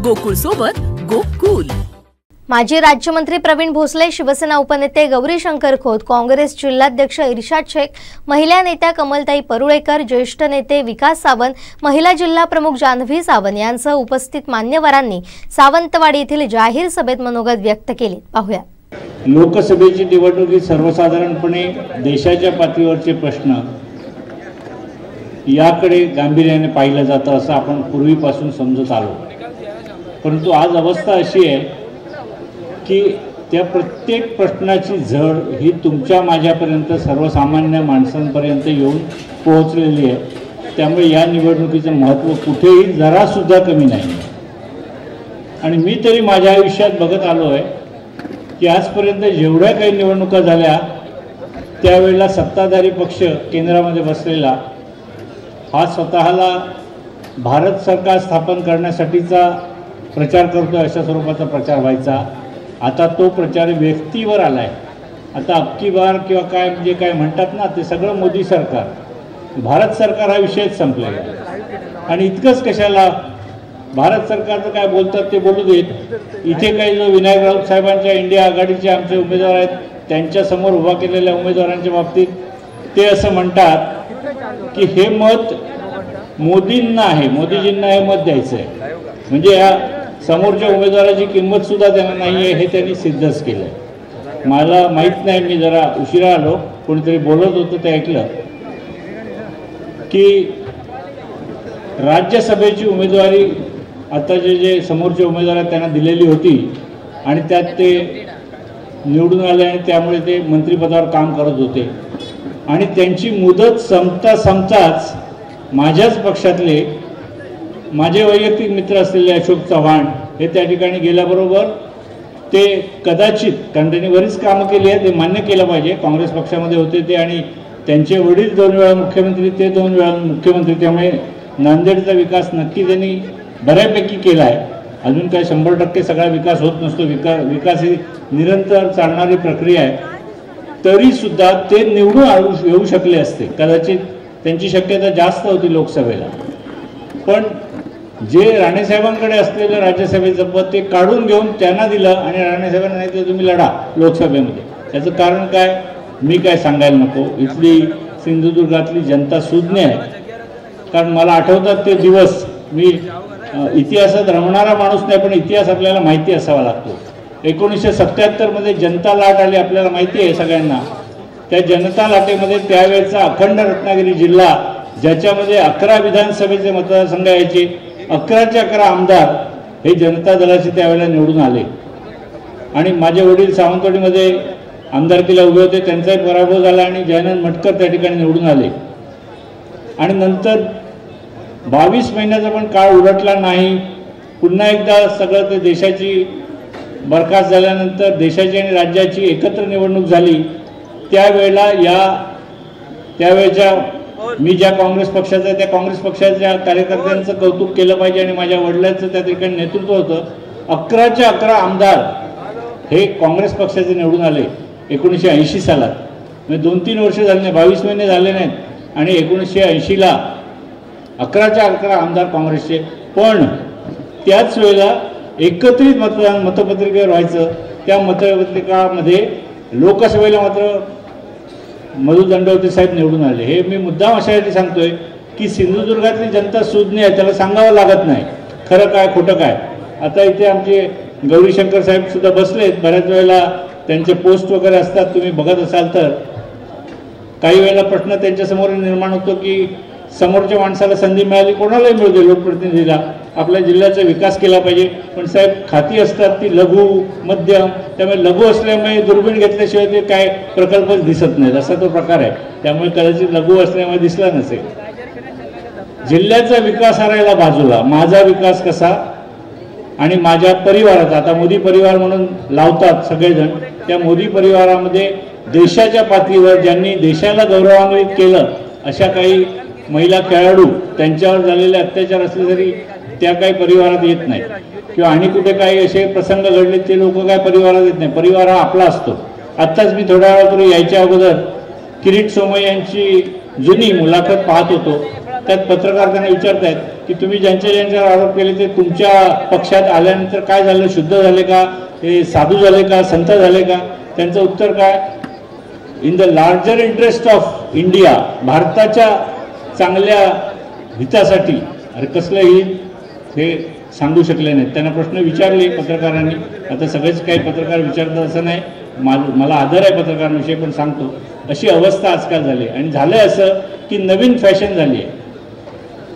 गोकुळ सोबत गोकुल। माजी राज्यमंत्री प्रवीण भोसले, शिवसेना उपनेते गौरीशंकर खोत, काँग्रेस जिल्हाध्यक्ष इर्शाद शेख, महिला नेत्या कमलताई परुळेकर, ज्येष्ठ नेते विकास सावंत, महिला जिल्हा प्रमुख जान्हवी सावंत यांसह उपस्थित मान्यवरांनी सावंतवाडी येथील जाहीर सभेत मनोगत व्यक्त केले। पाहूया। लोकसभेची निवडणुकीत सर्वसाधारणपणे देशाच्या पातळीवरचे प्रश्न याकडे गांभीर्याने पाहिलं जातं असं आपण पूर्वीपासून समजत आलो, परंतु आज अवस्था अशी आहे की त्या प्रत्येक प्रश्नाची झड ही तुमच्या माझ्यापर्यंत सर्वसामान्य माणसांपर्यंत येऊन पोहोचलेली आहे। त्यामुळे या निवडणुकीचं महत्त्व कुठेही जरासुद्धा कमी नाही। आणि मी तरी माझ्या आयुष्यात बघत आलो आहे की आजपर्यंत जेवढ्या काही निवडणुका झाल्या त्यावेळेला सत्ताधारी पक्ष केंद्रामध्ये बसलेला हा स्वतःला भारत सरकार स्थापन करण्यासाठीचा प्रचार करतो, अशा स्वरूपाचा प्रचार व्हायचा। आता तो प्रचार व्यक्तीवर आला आहे। आता अबकी बार किंवा काय म्हणजे काय म्हणतात ना, ते सगळं मोदी सरकार, भारत सरकार हा विषयच संपलेला आहे। आणि इतकंच कशाला, भारत सरकारचं काय बोलतात ते बोलू देत। इथे काही जो विनायक राऊत साहेबांच्या इंडिया आघाडीचे आमचे उमेदवार आहेत त्यांच्यासमोर उभा केलेल्या उमेदवारांच्या बाबतीत ते असं म्हणतात की हे मत मोदींना आहे, मोदीजींना हे मत द्यायचं आहे। म्हणजे या समोरच्या उमेदवाराची किंमत सुद्धा त्यांना नाही आहे हे त्यांनी सिद्धच केलं आहे। मला माहीत नाही, मी जरा उशिरा आलो, कोणीतरी बोलत होतं ते ऐकलं की राज्यसभेची उमेदवारी आता जे समोरचे उमेदवार आहेत त्यांना दिलेली होती आणि त्यात ते निवडून आले आणि त्यामुळे ते मंत्रिपदावर काम करत होते आणि त्यांची मुदत संपताच माझ्याच पक्षातले माझे वैयक्तिक मित्र असलेले अशोक चव्हाण हे त्या ठिकाणी गेल्याबरोबर ते कदाचित, कारण त्यांनी बरीच कामं केली आहे, ते मान्य केलं पाहिजे, काँग्रेस पक्षामध्ये होते ते आणि त्यांचे वडील 2 वेळा मुख्यमंत्री, ते 2 वेळा मुख्यमंत्री, त्यामुळे नांदेडचा विकास नक्की त्यांनी बऱ्यापैकी केला आहे। अजून काय 100% सगळा विकास होत नसतो, विकास ही निरंतर चालणारी प्रक्रिया आहे। तरीसुद्धा ते निवडून येऊ शकले असते, कदाचित त्यांची शक्यता जास्त होती लोकसभेला। पण जे राणेसाहेबांकडे असलेलं राज्यसभेचं पद ते काढून घेऊन त्यांना दिलं आणि राणेसाहेबांना नाही तर तुम्ही लढा लोकसभेमध्ये। त्याचं कारण काय मी काय सांगायला नको, इथली सिंधुदुर्गातली जनता सुज्ञ आहे। कारण मला आठवतात ते दिवस, मी इतिहासात रमणारा माणूस नाही पण इतिहास आपल्याला माहिती असावा लागतो। 1977 मध्ये जनता लाट आली, आपल्याला माहिती आहे सगळ्यांना। त्या जनता लाटेमध्ये त्यावेळेचा अखंड रत्नागिरी जिल्हा, ज्याच्यामध्ये 11 विधानसभेचे मतदारसंघ यायचे, 11चे 11 आमदार हे जनता दलाचे त्यावेळेला निवडून आले आणि माझे वडील सावंतवाडीमध्ये आमदारकीला उभे होते, त्यांचाही पराभव झाला आणि जयनंद मटकर त्या ठिकाणी निवडून आले। आणि नंतर 22 महिन्याचा पण काळ उलटला नाही, पुन्हा एकदा सगळं ते देशाची बरखास्त झाल्यानंतर देशाची आणि राज्याची एकत्र निवडणूक झाली। त्यावेळेला त्यावेळेच्या मी ज्या काँग्रेस पक्षाचा आहे त्या काँग्रेस पक्षाच्या कार्यकर्त्यांचं कौतुक केलं पाहिजे आणि माझ्या वडिलांचं त्या ठिकाणी नेतृत्व होतं। 11चे 11 आमदार हे काँग्रेस पक्षाचे निवडून आले 1980 सालात, म्हणजे 2-3 वर्ष झाले नाही, 22 महिने झाले नाहीत आणि 1980ला 11चे 11 आमदार काँग्रेसचे। पण त्याच वेळेला एकत्रित मतदान मतपत्रिकेवर व्हायचं। त्या मतपत्रिकामध्ये लोकसभेला मात्र मधु दंडवते साहेब निवडून आले। हे मी मुद्दाम अशासाठी सांगतोय की सिंधुदुर्गातली जनता सुज्ञ आहे, त्याला सांगावं लागत नाही खरं काय खोटं काय। आता इथे आमचे गौरीशंकर साहेब सुद्धा बसलेत, बऱ्याच वेळेला त्यांचे पोस्ट वगैरे असतात, तुम्ही बघत असाल तर काही वेळेला प्रश्न त्यांच्यासमोर निर्माण होतो की समोरच्या माणसाला संधी मिळाली, कोणालाही मिळू दे, लोकप्रतिनिधीला आपल्या जिल्ह्याचा विकास केला पाहिजे, पण साहेब खाती असतात ती लघु मध्यम, त्यामुळे लघु असल्यामुळे दुर्बीण घेतल्याशिवाय ते काय प्रकल्पच दिसत नाहीत, असा तो प्रकार आहे। त्यामुळे कदाचित लघु असल्यामुळे दिसला नसेल। जिल्ह्याचा विकास हरायला बाजूला, माझा विकास कसा आणि माझ्या परिवाराचा, आता मोदी परिवार म्हणून लावतात सगळेजण, त्या मोदी परिवारामध्ये देशाच्या पातळीवर ज्यांनी देशाला गौरवान्वित केलं अशा काही महिला खेळाडू, त्यांच्यावर झालेले अत्याचार असले तरी त्या काही परिवारात येत नाही, किंवा आणि कुठे काही असे प्रसंग घडले ते लोक काय परिवारात येत नाही। परिवार हा आपला असतो। आत्ताच मी थोड्या वेळापूर्वी यायच्या अगोदर किरीट सोमय्या यांची जुनी मुलाखत पाहत होतो, त्यात पत्रकार त्यांना विचारतायत की तुम्ही ज्यांच्यावर आरोप केले ते तुमच्या पक्षात आल्यानंतर काय झालं, शुद्ध झाले का, हे साधू झाले का, संत झाले का? त्यांचं उत्तर काय, in the larger interest of India, भारताच्या चांगल्या हितासाठी. अरे कसलं हित हे सांगू शकले नाहीत. त्यांना प्रश्न विचारले पत्रकारांनी. आता सगळेच काही पत्रकार विचारतात असं नाही, मला आदर आहे पत्रकारांविषयी, पण सांगतो अशी अवस्था आजकाल झाली. आणि झालंय असं की नवीन फॅशन झाली आहे.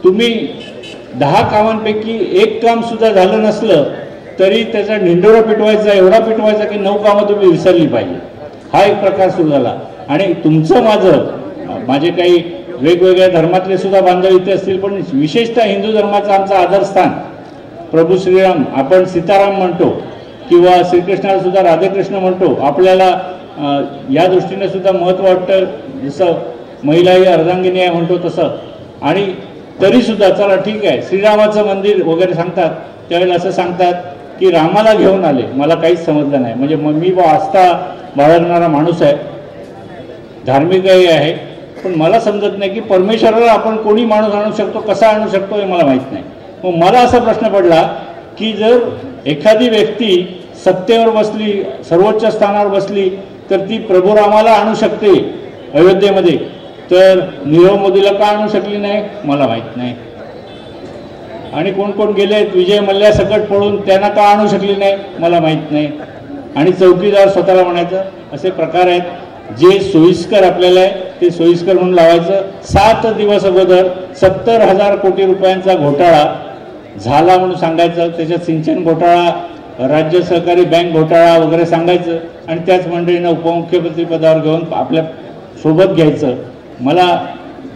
तुम्ही 10 कामांपैकी 1 काम सुद्धा झालं नसलं तरी त्याचा ढिंडोरा पिटवायचा, एवढा पिटवायचा की 9 कामं तुम्ही विसरली पाहिजे. हा एक प्रकार सुरू झाला. आणि तुमचं माझे काही वेगवेगळ्या धर्मातले सुद्धा बांधव इथे असतील, पण विशेषतः हिंदू धर्माचं आमचं आदरस्थान, प्रभू श्रीराम आपण सीताराम म्हणतो किंवा श्रीकृष्णाला सुद्धा राधेकृष्ण म्हणतो. आपल्याला या दृष्टीने सुद्धा महत्त्व वाटतं, जसं महिला ही अर्धांगिनी आहे म्हणतो तसं. आणि तरीसुद्धा चला ठीक आहे, श्रीरामाचं मंदिर वगैरे सांगतात, त्यावेळेला असं सांगतात की रामाला घेऊन आले. मला काहीच समजलं नाही. म्हणजे मी आस्था बाळगणारा माणूस आहे, धार्मिकही आहे, पण मला समजत नाही की परमेश्वराला आपण कोणी माणूस आणू शकतो, कसा आणू शकतो हे मला माहीत नाही. मग मला असा प्रश्न पडला की जर एखादी व्यक्ती सत्तेवर बसली, सर्वोच्च स्थानावर बसली, तर ती प्रभू रामाला आणू शकते अयोध्येमध्ये, तर नीरव मोदीला का आणू शकली नाही मला माहीत नाही. आणि कोण कोण गेलेत विजय मल्ल्या सकट पडून, त्यांना का आणू शकली नाही मला माहीत नाही. आणि चौकीदार स्वतःला म्हणायचं, असे प्रकार आहेत. जे सोयीस्कर आपल्याला आहे ते सोयीस्कर म्हणून लावायचं. 7 दिवस अगोदर 70,000 कोटी रुपयांचा घोटाळा झाला म्हणून सांगायचं, त्याच्यात सिंचन घोटाळा, राज्य सहकारी बँक घोटाळा वगैरे सांगायचं, आणि त्याच मंडळीनं उपमुख्यमंत्री पदावर घेऊन आपल्या सोबत घ्यायचं. मला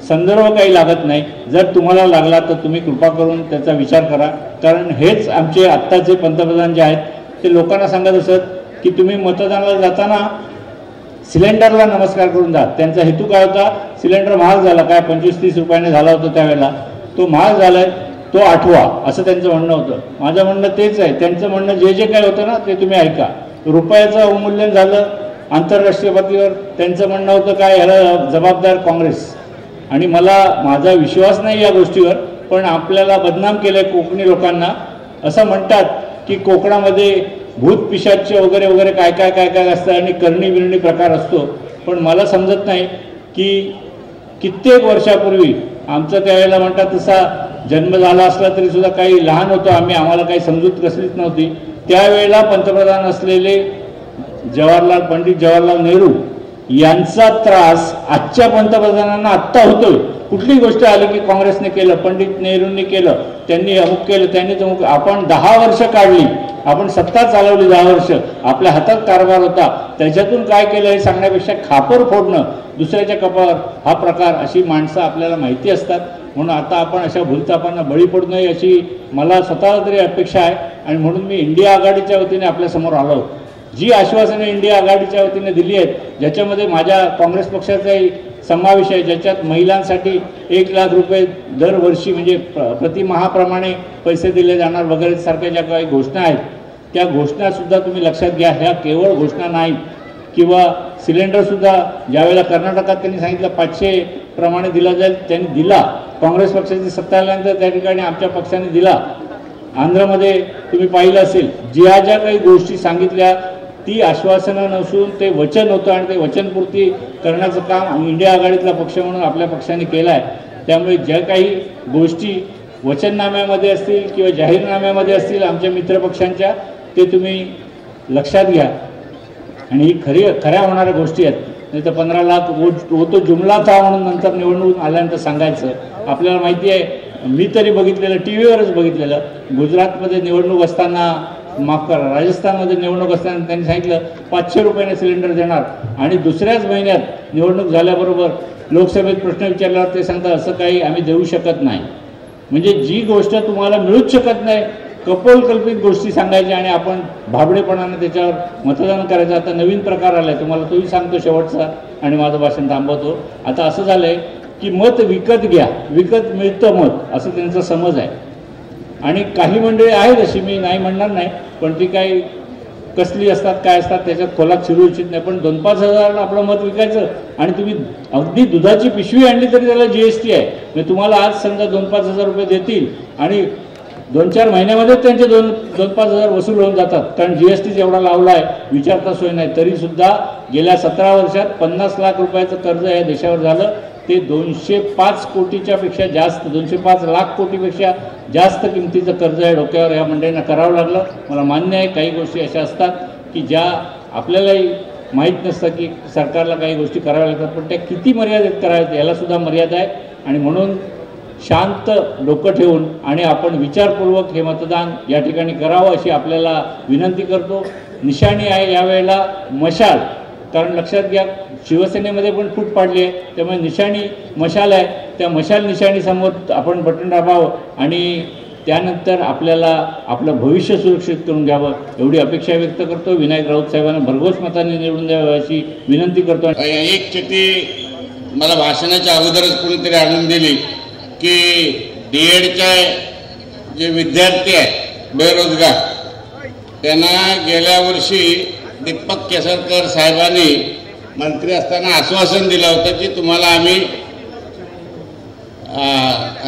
संदर्भ काही लागत नाही. जर तुम्हाला लागला तर तुम्ही कृपा करून त्याचा विचार करा. कारण हेच आमचे आत्ताचे पंतप्रधान जे आहेत ते लोकांना सांगत असत की तुम्ही मतदानाला जाताना सिलेंडरला नमस्कार करून जा. त्यांचा हेतू काय होता, सिलेंडर महाग झाला, काय 25-30 रुपयाने झाला होता त्यावेळेला, तो महाग झालाय, तो आठवा, असं त्यांचं म्हणणं होतं. माझं म्हणणं तेच आहे. त्यांचं म्हणणं जे काय होतं ना ते तुम्ही ऐका. रुपयाचं अवमूल्यन झालं आंतरराष्ट्रीय पातळीवर, त्यांचं म्हणणं होतं काय, याला जबाबदार काँग्रेस. आणि माझा विश्वास नाही या गोष्टीवर, पण आपल्याला बदनाम केलंय कोकणी लोकांना. असं म्हणतात की कोकणामध्ये भूत पिशाच्य वगैरे वगैरे काय काय काय काय असतं आणि करणी बिरणी प्रकार असतो. पण मला समजत नाही की कित्येक वर्षापूर्वी आमचं त्यावेळेला म्हणतात तसा जन्म झाला असला तरी सुद्धा काही लहान होतो आम्ही, आम्हाला काही समजूत कसलीच नव्हती. त्यावेळेला पंतप्रधान असलेले पंडित जवाहरलाल नेहरू यांचा त्रास आजच्या पंतप्रधानांना आत्ता होतोय. कुठली गोष्ट आली की काँग्रेसने केलं, पंडित नेहरूंनी केलं, त्यांनी अमुक केलं, त्यांनी तमुक. आपण 10 वर्ष काढली, आपण सत्ता चालवली 10 वर्ष, आपल्या हातात कारभार होता, त्याच्यातून काय केलं हे सांगण्यापेक्षा खापर फोडणं दुसऱ्याच्या कपावर, हा प्रकार, अशी माणसं आपल्याला माहिती असतात. म्हणून आता आपण अशा भूलथापांना बळी पडू नये अशी मला स्वतःला तरी अपेक्षा आहे. आणि म्हणून मी इंडिया आघाडीच्या वतीने आपल्यासमोर आलो. जी आश्वासने इंडिया आघाडीच्या वतीने दिली आहेत, ज्याच्यामध्ये माझ्या काँग्रेस पक्षाचाही समावेश आहे, ज्याच्यात महिलांसाठी 1 लाख रुपये दरवर्षी म्हणजे प्रतिमाहाप्रमाणे पैसे दिले जाणार वगैरे सारख्या ज्या काही घोषणा आहेत, त्या घोषणासुद्धा तुम्ही लक्षात घ्या. ह्या केवळ घोषणा नाहीत. किंवा सिलेंडरसुद्धा ज्यावेळेला कर्नाटकात त्यांनी सांगितलं 500 प्रमाणे दिला जाईल, त्यांनी दिला. काँग्रेस पक्षाची सत्ता आल्यानंतर त्या ठिकाणी आमच्या पक्षाने दिला. आंध्रमध्ये तुम्ही पाहिलं असेल, ज्या काही गोष्टी सांगितल्या ती आश्वासनं नसून ते वचन होतं, आणि ते वचनपूर्ती करण्याचं काम इंडिया आघाडीतला पक्ष म्हणून आपल्या पक्षाने केलं आहे. त्यामुळे ज्या काही गोष्टी वचननाम्यामध्ये असतील किंवा जाहीरनाम्यामध्ये असतील आमच्या मित्रपक्षांच्या, ते तुम्ही लक्षात घ्या. आणि ही खऱ्या होणाऱ्या गोष्टी आहेत. नाही तर 15 लाख वो तो जुमला था म्हणून नंतर निवडणूक आल्यानंतर सांगायचं. आपल्याला माहिती आहे, मी तरी बघितलेलं, टी व्हीवरच बघितलेलं, गुजरातमध्ये निवडणूक असताना, माफ करा, राजस्थानमध्ये निवडणूक असताना त्यांनी सांगितलं 500 रुपयाने सिलेंडर देणार, आणि दुसऱ्याच महिन्यात निवडणूक झाल्याबरोबर लोकसभेत प्रश्न विचारल्यावर ते सांगतात असं काही आम्ही देऊ शकत नाही. म्हणजे जी गोष्ट तुम्हाला मिळूच शकत नाही, कपोलकल्पित गोष्टी सांगायच्या आणि आपण भाबडेपणाने त्याच्यावर मतदान करायचं. आता नवीन प्रकार आला आहे, तुम्हाला तोही सांगतो शेवटचा आणि माझं भाषण थांबवतो. आता असं झालं आहे की मत विकत घ्या, विकत मिळतं मत, असं त्यांचा समज आहे. आणि काही मंडळी आहेत अशी, मी नाही म्हणणार नाही, पण ती काही कसली असतात काय असतात त्याच्यात खोलात शिरू इच्छित नाही, पण 2-5 हजाराला आपलं मत विकायचं आणि तुम्ही अगदी दुधाची पिशवी आणली तरी त्याला GST आहे. म्हणजे तुम्हाला आज समजा 2-5 हजार रुपये देतील आणि 2-4 महिन्यामध्ये त्यांचे 2-5 हजार वसूल होऊन जातात, कारण GST एवढा लावला आहे विचारता सोय नाही. तरीसुद्धा गेल्या 17 वर्षात 50 लाख रुपयाचं कर्ज या देशावर झालं. ते 205 कोटीच्या पेक्षा जास्त, 205 लाख कोटीपेक्षा जास्त किमतीचं कर्ज या डोक्यावर या मंडळींना करावं लागलं. मला मान्य आहे काही गोष्टी अशा असतात की ज्या आपल्यालाही माहीत नसतं की सरकारला काही गोष्टी कराव्या लागतात, पण त्या किती मर्यादित कराव्यात यालासुद्धा मर्यादा आहे. आणि म्हणून शांत डोकं ठेवून आणि आपण विचारपूर्वक हे मतदान या ठिकाणी करावं अशी आपल्याला विनंती करतो. निशाणी आहे यावेळेला मशाल, कारण लक्षात घ्या शिवसेनेमध्ये पण फूट पाडली आहे, त्यामुळे निशाणी मशाल आहे. त्या मशाल निशाणीसमोर आपण बटन दाबावं आणि त्यानंतर आपल्याला आपलं भविष्य सुरक्षित करून घ्यावं एवढी अपेक्षा व्यक्त करतो. विनायक राऊत साहेबांना भरघोस मताने निवडून द्यावं अशी विनंती करतो. एक चिठ्ठी मला भाषणाच्या अगोदरच कोणीतरी आणून दिली की DEDचे जे विद्यार्थी आहेत बेरोजगार, त्यांना गेल्या वर्षी दीपक केसरकर साहेबांनी मंत्री असताना आश्वासन दिलं होतं की तुम्हाला आम्ही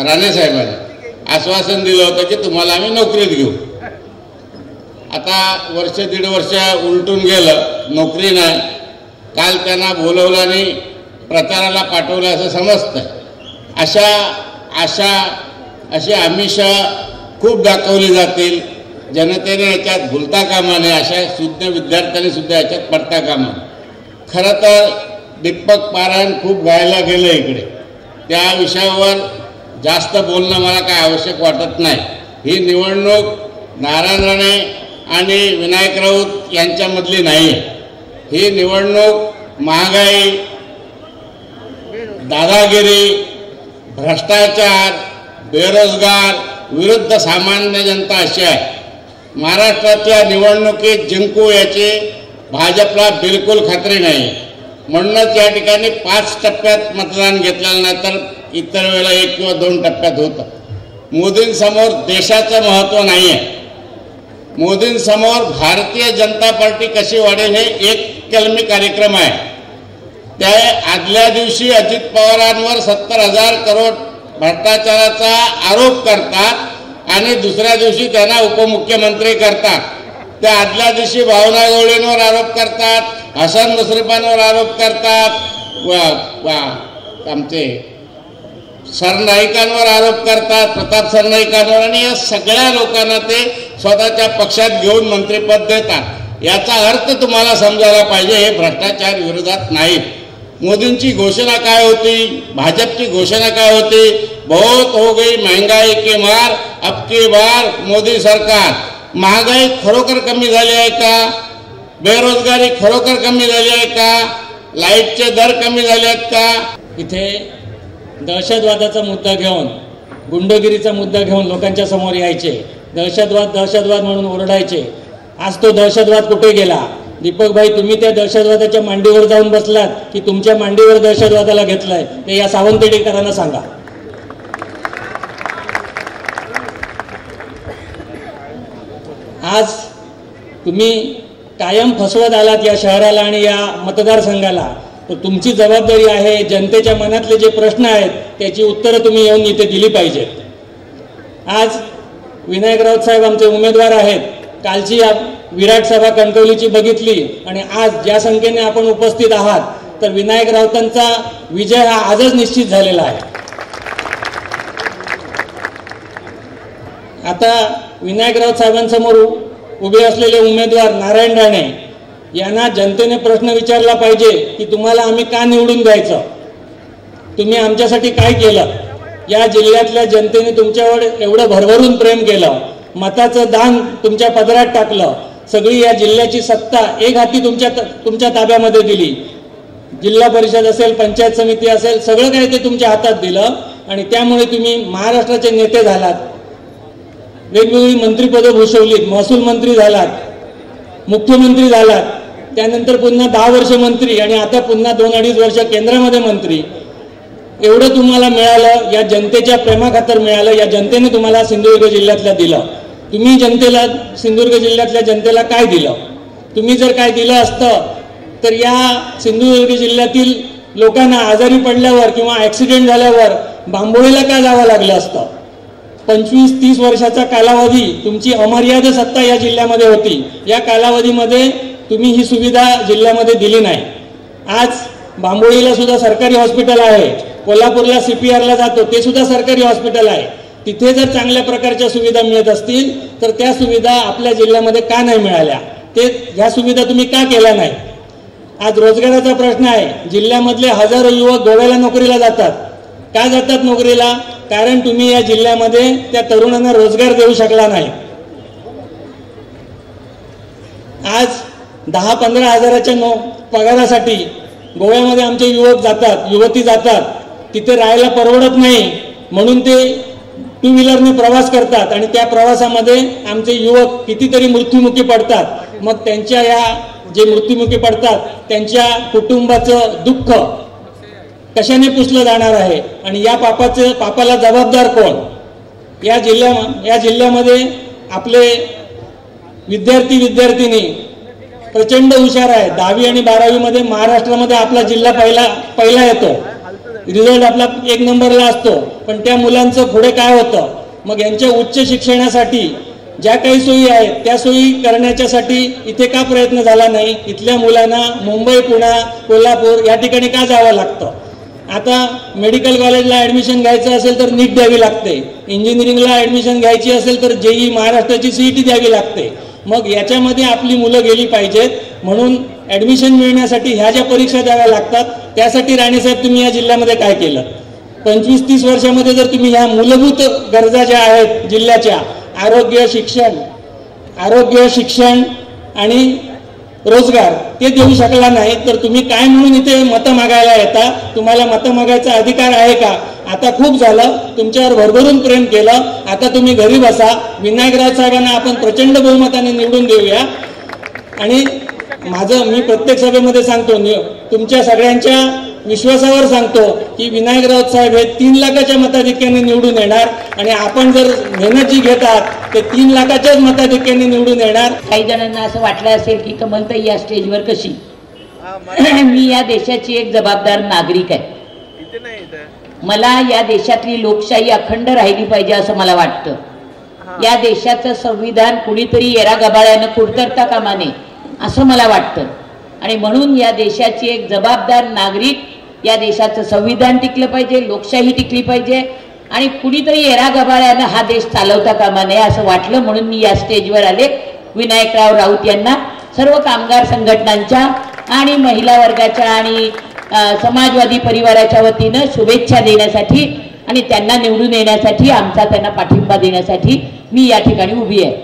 राणे साहेबांनी आश्वासन दिलं होतं की तुम्हाला आम्ही नोकरीत घेऊ. आता वर्ष 1.5 वर्ष उलटून गेलं, नोकरी नाही. काल त्यांना बोलवलं आणि प्रचाराला पाठवलं असं समजतं. अशी आमिषं खूप दाखवली जातील. जनतेने याच्यात भुलता कामा नये, अशा सुज्ञ विद्यार्थ्यांनी सुद्धा याच्यात पडता कामा. खरं तर दीपक पारायण खूप गायला गेलं इकडे, त्या विषयावर जास्त बोलणं मला काय आवश्यक वाटत नाही. ही निवडणूक नारायण राणे आणि विनायक राऊत यांच्यामधली नाही आहे. ही निवडणूक महागाई, दादागिरी, भ्रष्टाचार, बेरोजगार विरुद्ध सामान्य जनता अशी आहे. महाराष्ट्राच्या निवडणुकीत जिंकू याची भाजपला बिलकुल खात्री नाही. म्हणूनच या ठिकाणी 5 टप्प्यात मतदान घेतलेलं नाही, तर इतर वेळेला 1 किंवा 2 टप्प्यात होतं. मोदींसमोर देशाचं महत्त्व नाही आहे. मोदींसमोर भारतीय जनता पार्टी कशी वाढेल हे एक कलमी कार्यक्रम आहे. त्या आदल्या दिवशी अजित पवारांवर 70,000 करोड भ्रष्टाचाराचा आरोप करतात आणि दुसऱ्या दिवशी त्यांना उपमुख्यमंत्री करतात. त्या आदल्या दिवशी भावना गवळींवर आरोप करतात, हसन मुश्रीफांवर आरोप करतात, आमचे सरनाईकांवर आरोप करतात, प्रताप सरनाईकांवर, आणि या सगळ्या लोकांना ते स्वतःच्या पक्षात घेऊन मंत्रिपद देतात. याचा अर्थ तुम्हाला समजायला पाहिजे, हे भ्रष्टाचार विरोधात नाही. मोदींची घोषणा काय होती, भाजपची घोषणा काय होती? बहुत हो गई महंगाई की मार, अब की बार मोदी सरकार. महागाई खरोखर कमी झाली आहे का? बेरोजगारी खरोखर कमी झाली आहे का? लाईटचे दर कमी झाले आहेत का? इथे दहशतवादाचा मुद्दा घेऊन, गुंडगिरीचा मुद्दा घेऊन लोकांच्या समोर यायचे, दहशतवाद दहशतवाद म्हणून ओरडायचे. आज तो दहशतवाद कुठे गेला? दीपक भाई, तुम्ही त्या दहशतवादाच्या मांडीवर जाऊन बसलात की तुमच्या मांडीवर दहशतवादाला घेतलाय ते या सावंतवाडीकरांना सांगा. आज तुम्ही कायम फसवत आलात या शहराला आणि या मतदारसंघाला, तर तुमची जबाबदारी आहे जनतेच्या मनातले जे प्रश्न आहेत त्याची उत्तरं तुम्ही येऊन इथे दिली पाहिजेत. आज विनायक राऊत साहेब आमचे उमेदवार आहेत. कालची विराट सभा कणकवलीची बघितली आणि आज ज्या संख्येने आपण उपस्थित आहात, तर विनायक राऊतांचा विजय हा आजच निश्चित झालेला आहे. आता विनायक राऊत साहेबांसमोर उभे असलेले उमेदवार नारायण राणे यांना जनतेने प्रश्न विचारला पाहिजे की तुम्हाला आम्ही का निवडून द्यायचं, तुम्ही आमच्यासाठी काय केलं. या जिल्ह्यातल्या जनतेने तुमच्यावर एवढं भरभरून प्रेम केलं, मताचं दान तुमच्या पदरात टाकलं, सगळी या जिल्ह्याची सत्ता एक हाती तुमच्या ताब्यामध्ये दिली. जिल्हा परिषद असेल, पंचायत समिती असेल, सगळं काही ते तुमच्या हातात दिलं आणि त्यामुळे तुम्ही महाराष्ट्राचे नेते झालात. वेगवेगळी मंत्रिपदं भूषवलीत, महसूल मंत्री झालात, मुख्यमंत्री झालात, त्यानंतर पुन्हा 10 वर्ष मंत्री आणि आता पुन्हा 2-2.5 वर्ष केंद्रामध्ये मंत्री. एवढं तुम्हाला मिळालं, या जनतेच्या प्रेमाखातर मिळालं. या जनतेने तुम्हाला सिंधुदुर्ग जिल्ह्यातल्या दिलं. तुम्ही जनतेला, सिंधुदुर्ग जिल्ह्यातल्या जनतेला काय दिलं? तुम्ही जर काय दिलं असतं तर या सिंधुदुर्ग जिल्ह्यातील लोकांना आजारी पडल्यावर किंवा ॲक्सिडेंट झाल्यावर बांबोळीला का जावं लागलं असतं? 25-30 वर्षाचा कालावधी तुमची अमर्याद सत्ता या जिल्ह्यामध्ये होती. या कालावधीमध्ये तुम्ही ही सुविधा जिल्ह्यामध्ये दिली नाही. आज बांबोळीला सुद्धा सरकारी हॉस्पिटल आहे, कोल्हापूरला CPRला जातो ते सुद्धा सरकारी हॉस्पिटल आहे. तिथे जर चांगल्या प्रकारच्या सुविधा मिळत असतील तर त्या सुविधा आपल्या जिल्ह्यामध्ये का नाही मिळाल्या? ह्या सुविधा तुम्ही का केल्या नाही? आज रोजगाराचा प्रश्न आहे. जिल्ह्यामधले हजारो युवक गोव्याला नोकरीला जातात. का जातात नोकरीला? कारण तुम्ही या जिल्ह्यामध्ये त्या तरुणांना रोजगार देऊ शकला नाही. आज 10-15 हजाराच्या पगारासाठी गोव्यामध्ये आमचे युवक जातात, युवती जातात. तिथे राहायला परवडत नाही म्हणून ते 2 व्हीलरने प्रवास करतात आणि त्या प्रवासामध्ये आमचे युवक कितीतरी मृत्युमुखी पडतात. मग त्यांच्या या जे मृत्युमुखी पडतात त्यांच्या कुटुंबाचं दुःख कशाने पुसलं जाणार आहे आणि या पापाला जबाबदार कोण? या जिल्ह्यामध्ये आपले विद्यार्थिनी प्रचंड हुशार आहे. 10वी आणि 12वी मध्ये महाराष्ट्रामध्ये आपला जिल्हा पहिला येतो. रिझल्ट आपला 1 नंबरला असतो. पण त्या मुलांचं पुढे काय होतं? मग यांच्या उच्च शिक्षणासाठी ज्या काही सोयी आहेत त्या सोयी करण्याच्यासाठी इथे का प्रयत्न झाला नाही? इथल्या मुलांना मुंबई, पुणे, कोल्हापूर या ठिकाणी का जावं लागतं? आता मेडिकल कॉलेजला ॲडमिशन घ्यायचं असेल तर नीट द्यावी लागते. इंजिनिअरिंगला ॲडमिशन घ्यायची असेल तर JEE महाराष्ट्राची CET द्यावी लागते. मग याच्यामध्ये आपली मुलं गेली पाहिजेत म्हणून ॲडमिशन मिळण्यासाठी ह्या ज्या परीक्षा द्याव्या लागतात त्यासाठी राणेसाहेब तुम्ही या जिल्ह्यामध्ये काय केलं? 25-30 वर्षामध्ये जर तुम्ही ह्या मूलभूत गरजा ज्या आहेत जिल्ह्याच्या आरोग्य, शिक्षण आणि रोजगार ते देऊ शकला नाही तर तुम्ही काय म्हणून इथे मतं मागायला येता? तुम्हाला मतं मागायचा अधिकार आहे का? आता खूप झालं, तुमच्यावर भरभरून प्रेम केलं, आता तुम्ही घरी बसा. विनायकराव साहेबांना आपण प्रचंड बहुमताने निवडून देऊया. आणि मी प्रत्येक सभेमध्ये सांगतो, तुमच्या सगळ्यांच्या विश्वासावर सांगतो की विनायकराव साहेब हे 3 लाखाच्या मताधिक्याने निवडून येणार आणि आपण जर मेहनत जी घेतात ते 3 लाखाच्याच मताधिक्याने निवडून येणार. काही जणांना असं वाटलं असेल की कमलताई या स्टेजवर कशी? मी या देशाची एक जबाबदार नागरिक आहे. मला या देशातली लोकशाही अखंड राहिली पाहिजे असं मला वाटतं. या देशाचं संविधान कुणीतरी येरागबाळ्यानं कुरतरता कामा नये असं मला वाटतं. आणि म्हणून या देशाची एक जबाबदार नागरिक, या देशाचं संविधान टिकलं पाहिजे, लोकशाही टिकली पाहिजे आणि कुणीतरी येरागबाळ्यानं हा देश चालवता कामा नये असं वाटलं म्हणून मी या स्टेजवर आले. विनायकराव राऊत यांना सर्व कामगार संघटनांच्या आणि महिला वर्गाच्या आणि समाजवादी परिवाराच्या वतीनं शुभेच्छा देण्यासाठी आणि त्यांना निवडून येण्यासाठी, आमचा त्यांना पाठिंबा देण्यासाठी मी या ठिकाणी उभी आहे.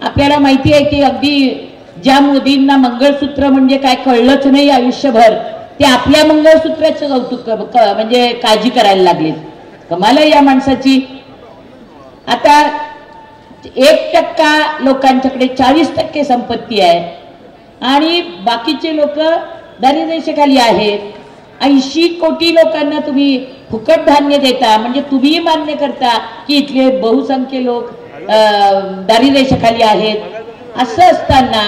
आपल्याला माहिती आहे की अगदी ज्या मोदींना मंगळसूत्र म्हणजे काय कळलंच नाही आयुष्यभर, ते आपल्या मंगळसूत्राचं कौतुक म्हणजे काळजी करायला लागले. कमाल आहे या माणसाची. आता 1% लोकांच्याकडे 40% संपत्ती आहे आणि बाकीचे लोक दारिद्र्याखाली आहेत. 80 कोटी लोकांना तुम्ही फुकट धान्य देता म्हणजे तुम्ही मान्य करता की इथले बहुसंख्य लोक दारिद्र्याखाली आहेत. असं असताना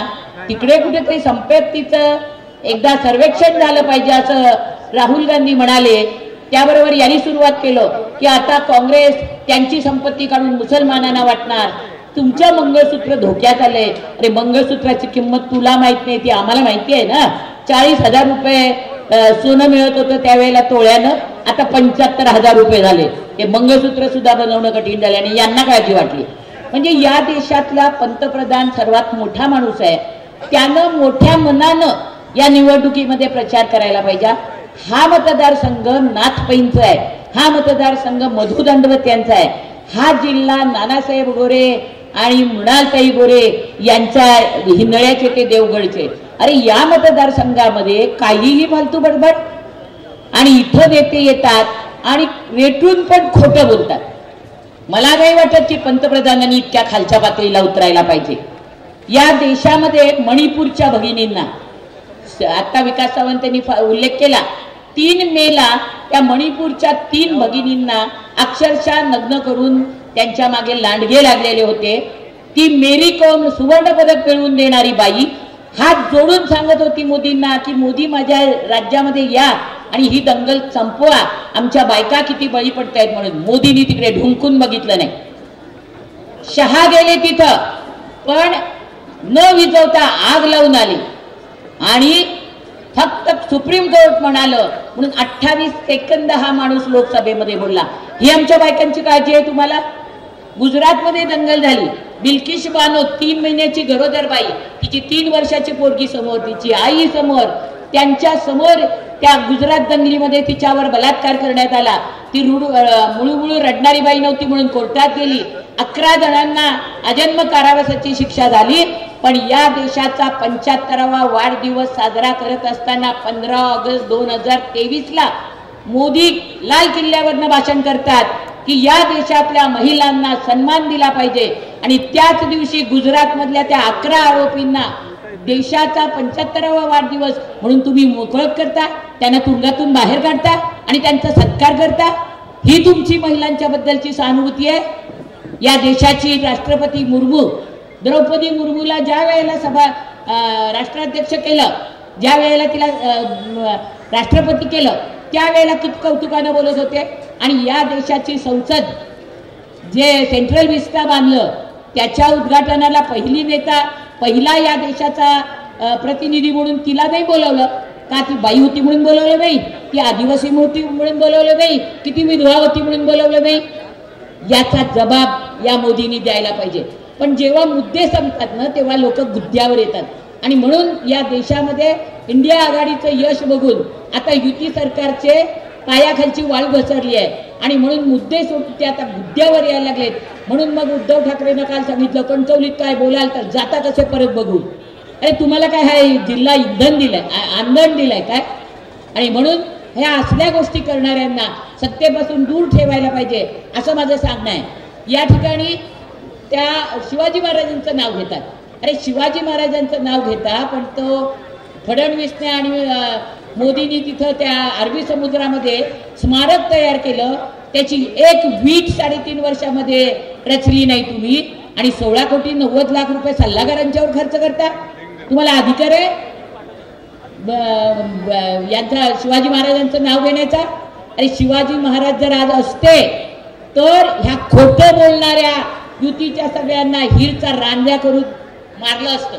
तिकडे कुठेतरी संपत्तीचं एकदा सर्वेक्षण झालं पाहिजे असं राहुल गांधी म्हणाले. त्याबरोबर यांनी सुरुवात केलं की आता काँग्रेस त्यांची संपत्ती काढून मुसलमानांना वाटणार. तुमचं मंगळसूत्र धोक्यात आले. अरे मंगळसूत्राची किंमत तुला माहित नाही, ती आम्हाला माहिती आहे ना. 40,000 रुपये सोनं मिळत होतं त्यावेळेला तोळ्यानं, आता 75,000 रुपये झाले. हे मंगळसूत्र सुद्धा बनवणं कठीण झाले आणि यांना काळजी वाटली. म्हणजे या देशातला पंतप्रधान सर्वात मोठा माणूस आहे, त्यानं मोठ्या मनानं या निवडणुकीमध्ये प्रचार करायला पाहिजे. हा मतदारसंघ नाथपैंचा आहे, हा मतदारसंघ मधु दंडवत यांचा आहे, हा जिल्हा नानासाहेब गोरे आणि मृणालताई गोरे यांच्या हिंदळ्याचे ते देवगडचे. अरे या मतदारसंघामध्ये काहीही फालतू बडबड आणि इथं नेते येतात आणि रेटून पण खोटं बोलतात. मला नाही वाटत की पंतप्रधानांनी इतक्या खालच्या पातळीला उतरायला पाहिजे. या देशामध्ये मणिपूरच्या भगिनींना आता विकास सावंतांनी उल्लेख केला, 3 मेला त्या मणिपूरच्या 3 भगिनींना अक्षरशः नग्न करून त्यांच्या मागे लांडगे लागलेले होते. ती मेरी कॉम सुवर्ण पदक मिळवून देणारी बाई हात जोडून सांगत होती मोदींना की मोदी माझ्या राज्यामध्ये या आणि ही दंगल संपवा, आमच्या बायका किती बळी पडतायत म्हणून. मोदींनी तिकडे ढुंकून बघितलं नाही. शहा गेले तिथं पण न विजवता आग लावून आले आणि फक्त सुप्रीम कोर्ट म्हणालं म्हणून 28 सेकंद हा माणूस लोकसभेमध्ये बोलला. ही आमच्या बायकांची काळजी आहे तुम्हाला. गुजरातमध्ये दंगल झाली. बिल्किश बानो 3 महिन्याची गरोदर बाई, तिची 3 वर्षाची पोरगी समोर, तिची आई समोर, त्यांच्या समोर त्या गुजरात दंगलीमध्ये तिच्यावर बलात्कार करण्यात आला. ती मुळूमुळू रडणारी बाई नव्हती म्हणून कोर्टात गेली. 11 जणांना आजन्म कारावासाची शिक्षा झाली. पण या देशाचा 75वा वाढदिवस साजरा करत असताना 15 ऑगस्ट 2023ला मोदी लाल किल्ल्यावरनं भाषण करतात की या देशातल्या महिलांना सन्मान दिला पाहिजे आणि त्याच दिवशी गुजरातमधल्या त्या 11 आरोपींना देशाचा 75वा वाढदिवस म्हणून तुम्ही मोकळत करता, त्यांना तुरुंगातून बाहेर काढता आणि त्यांचा सत्कार करता. ही तुमची महिलांच्या बद्दलची सहानुभूती आहे. या देशाची राष्ट्रपती मुर्मू, द्रौपदी मुर्मूला ज्या वेळेला राष्ट्राध्यक्ष केलं, ज्या वेळेला तिला राष्ट्रपती केलं, त्यावेळेला किती कौतुकानं बोलत होते. आणि या देशाची संसद जे सेंट्रल विस्टा बांधलं त्याच्या उद्घाटनाला पहिला या देशाचा प्रतिनिधी म्हणून तिला नाही बोलवलं का? ती बाई होती म्हणून बोलवलं नाही, ती आदिवासी होती म्हणून बोलवलं नाही, की ती विधवा होती म्हणून बोलवलं नाही. याचा जबाब या मोदींनी द्यायला पाहिजे. पण जेव्हा मुद्दे संपतात ना तेव्हा लोक गुद्द्यावर येतात आणि म्हणून या देशामध्ये इंडिया आघाडीचं यश बघून आता युती सरकारचे पायाखालची वाळू घसरली आहे आणि म्हणून मुद्दे सोडून ते आता गुद्द्यावर यायला लागलेत. म्हणून मग उद्धव ठाकरेंना काल सांगितलं कणकवलीत काय बोलाल तर जाता कसे परत बघू. अरे तुम्हाला काय हा जिल्हा इंधन दिलाय, आंदण दिलाय काय? आणि म्हणून ह्या असल्या गोष्टी करणाऱ्यांना सत्तेपासून दूर ठेवायला पाहिजे असं माझं सांगणं आहे. या ठिकाणी त्या शिवाजी महाराजांचं नाव घेतात. अरे शिवाजी महाराजांचं नाव घेता पण तो फडणवीसने आणि मोदींनी तिथं त्या अरबी समुद्रामध्ये स्मारक तयार केलं, त्याची एक वीट 3.5 वर्षामध्ये रचली नाही तुम्ही आणि 16 कोटी 90 लाख रुपये सल्लागारांच्यावर खर्च करता. तुम्हाला अधिकार आहे यांचा शिवाजी महाराजांचं नाव घेण्याचा? अरे शिवाजी महाराज जर आज असते तर ह्या खोटं बोलणाऱ्या युतीच्या सगळ्यांना हिरचा रांध्या करून मारलं असतं.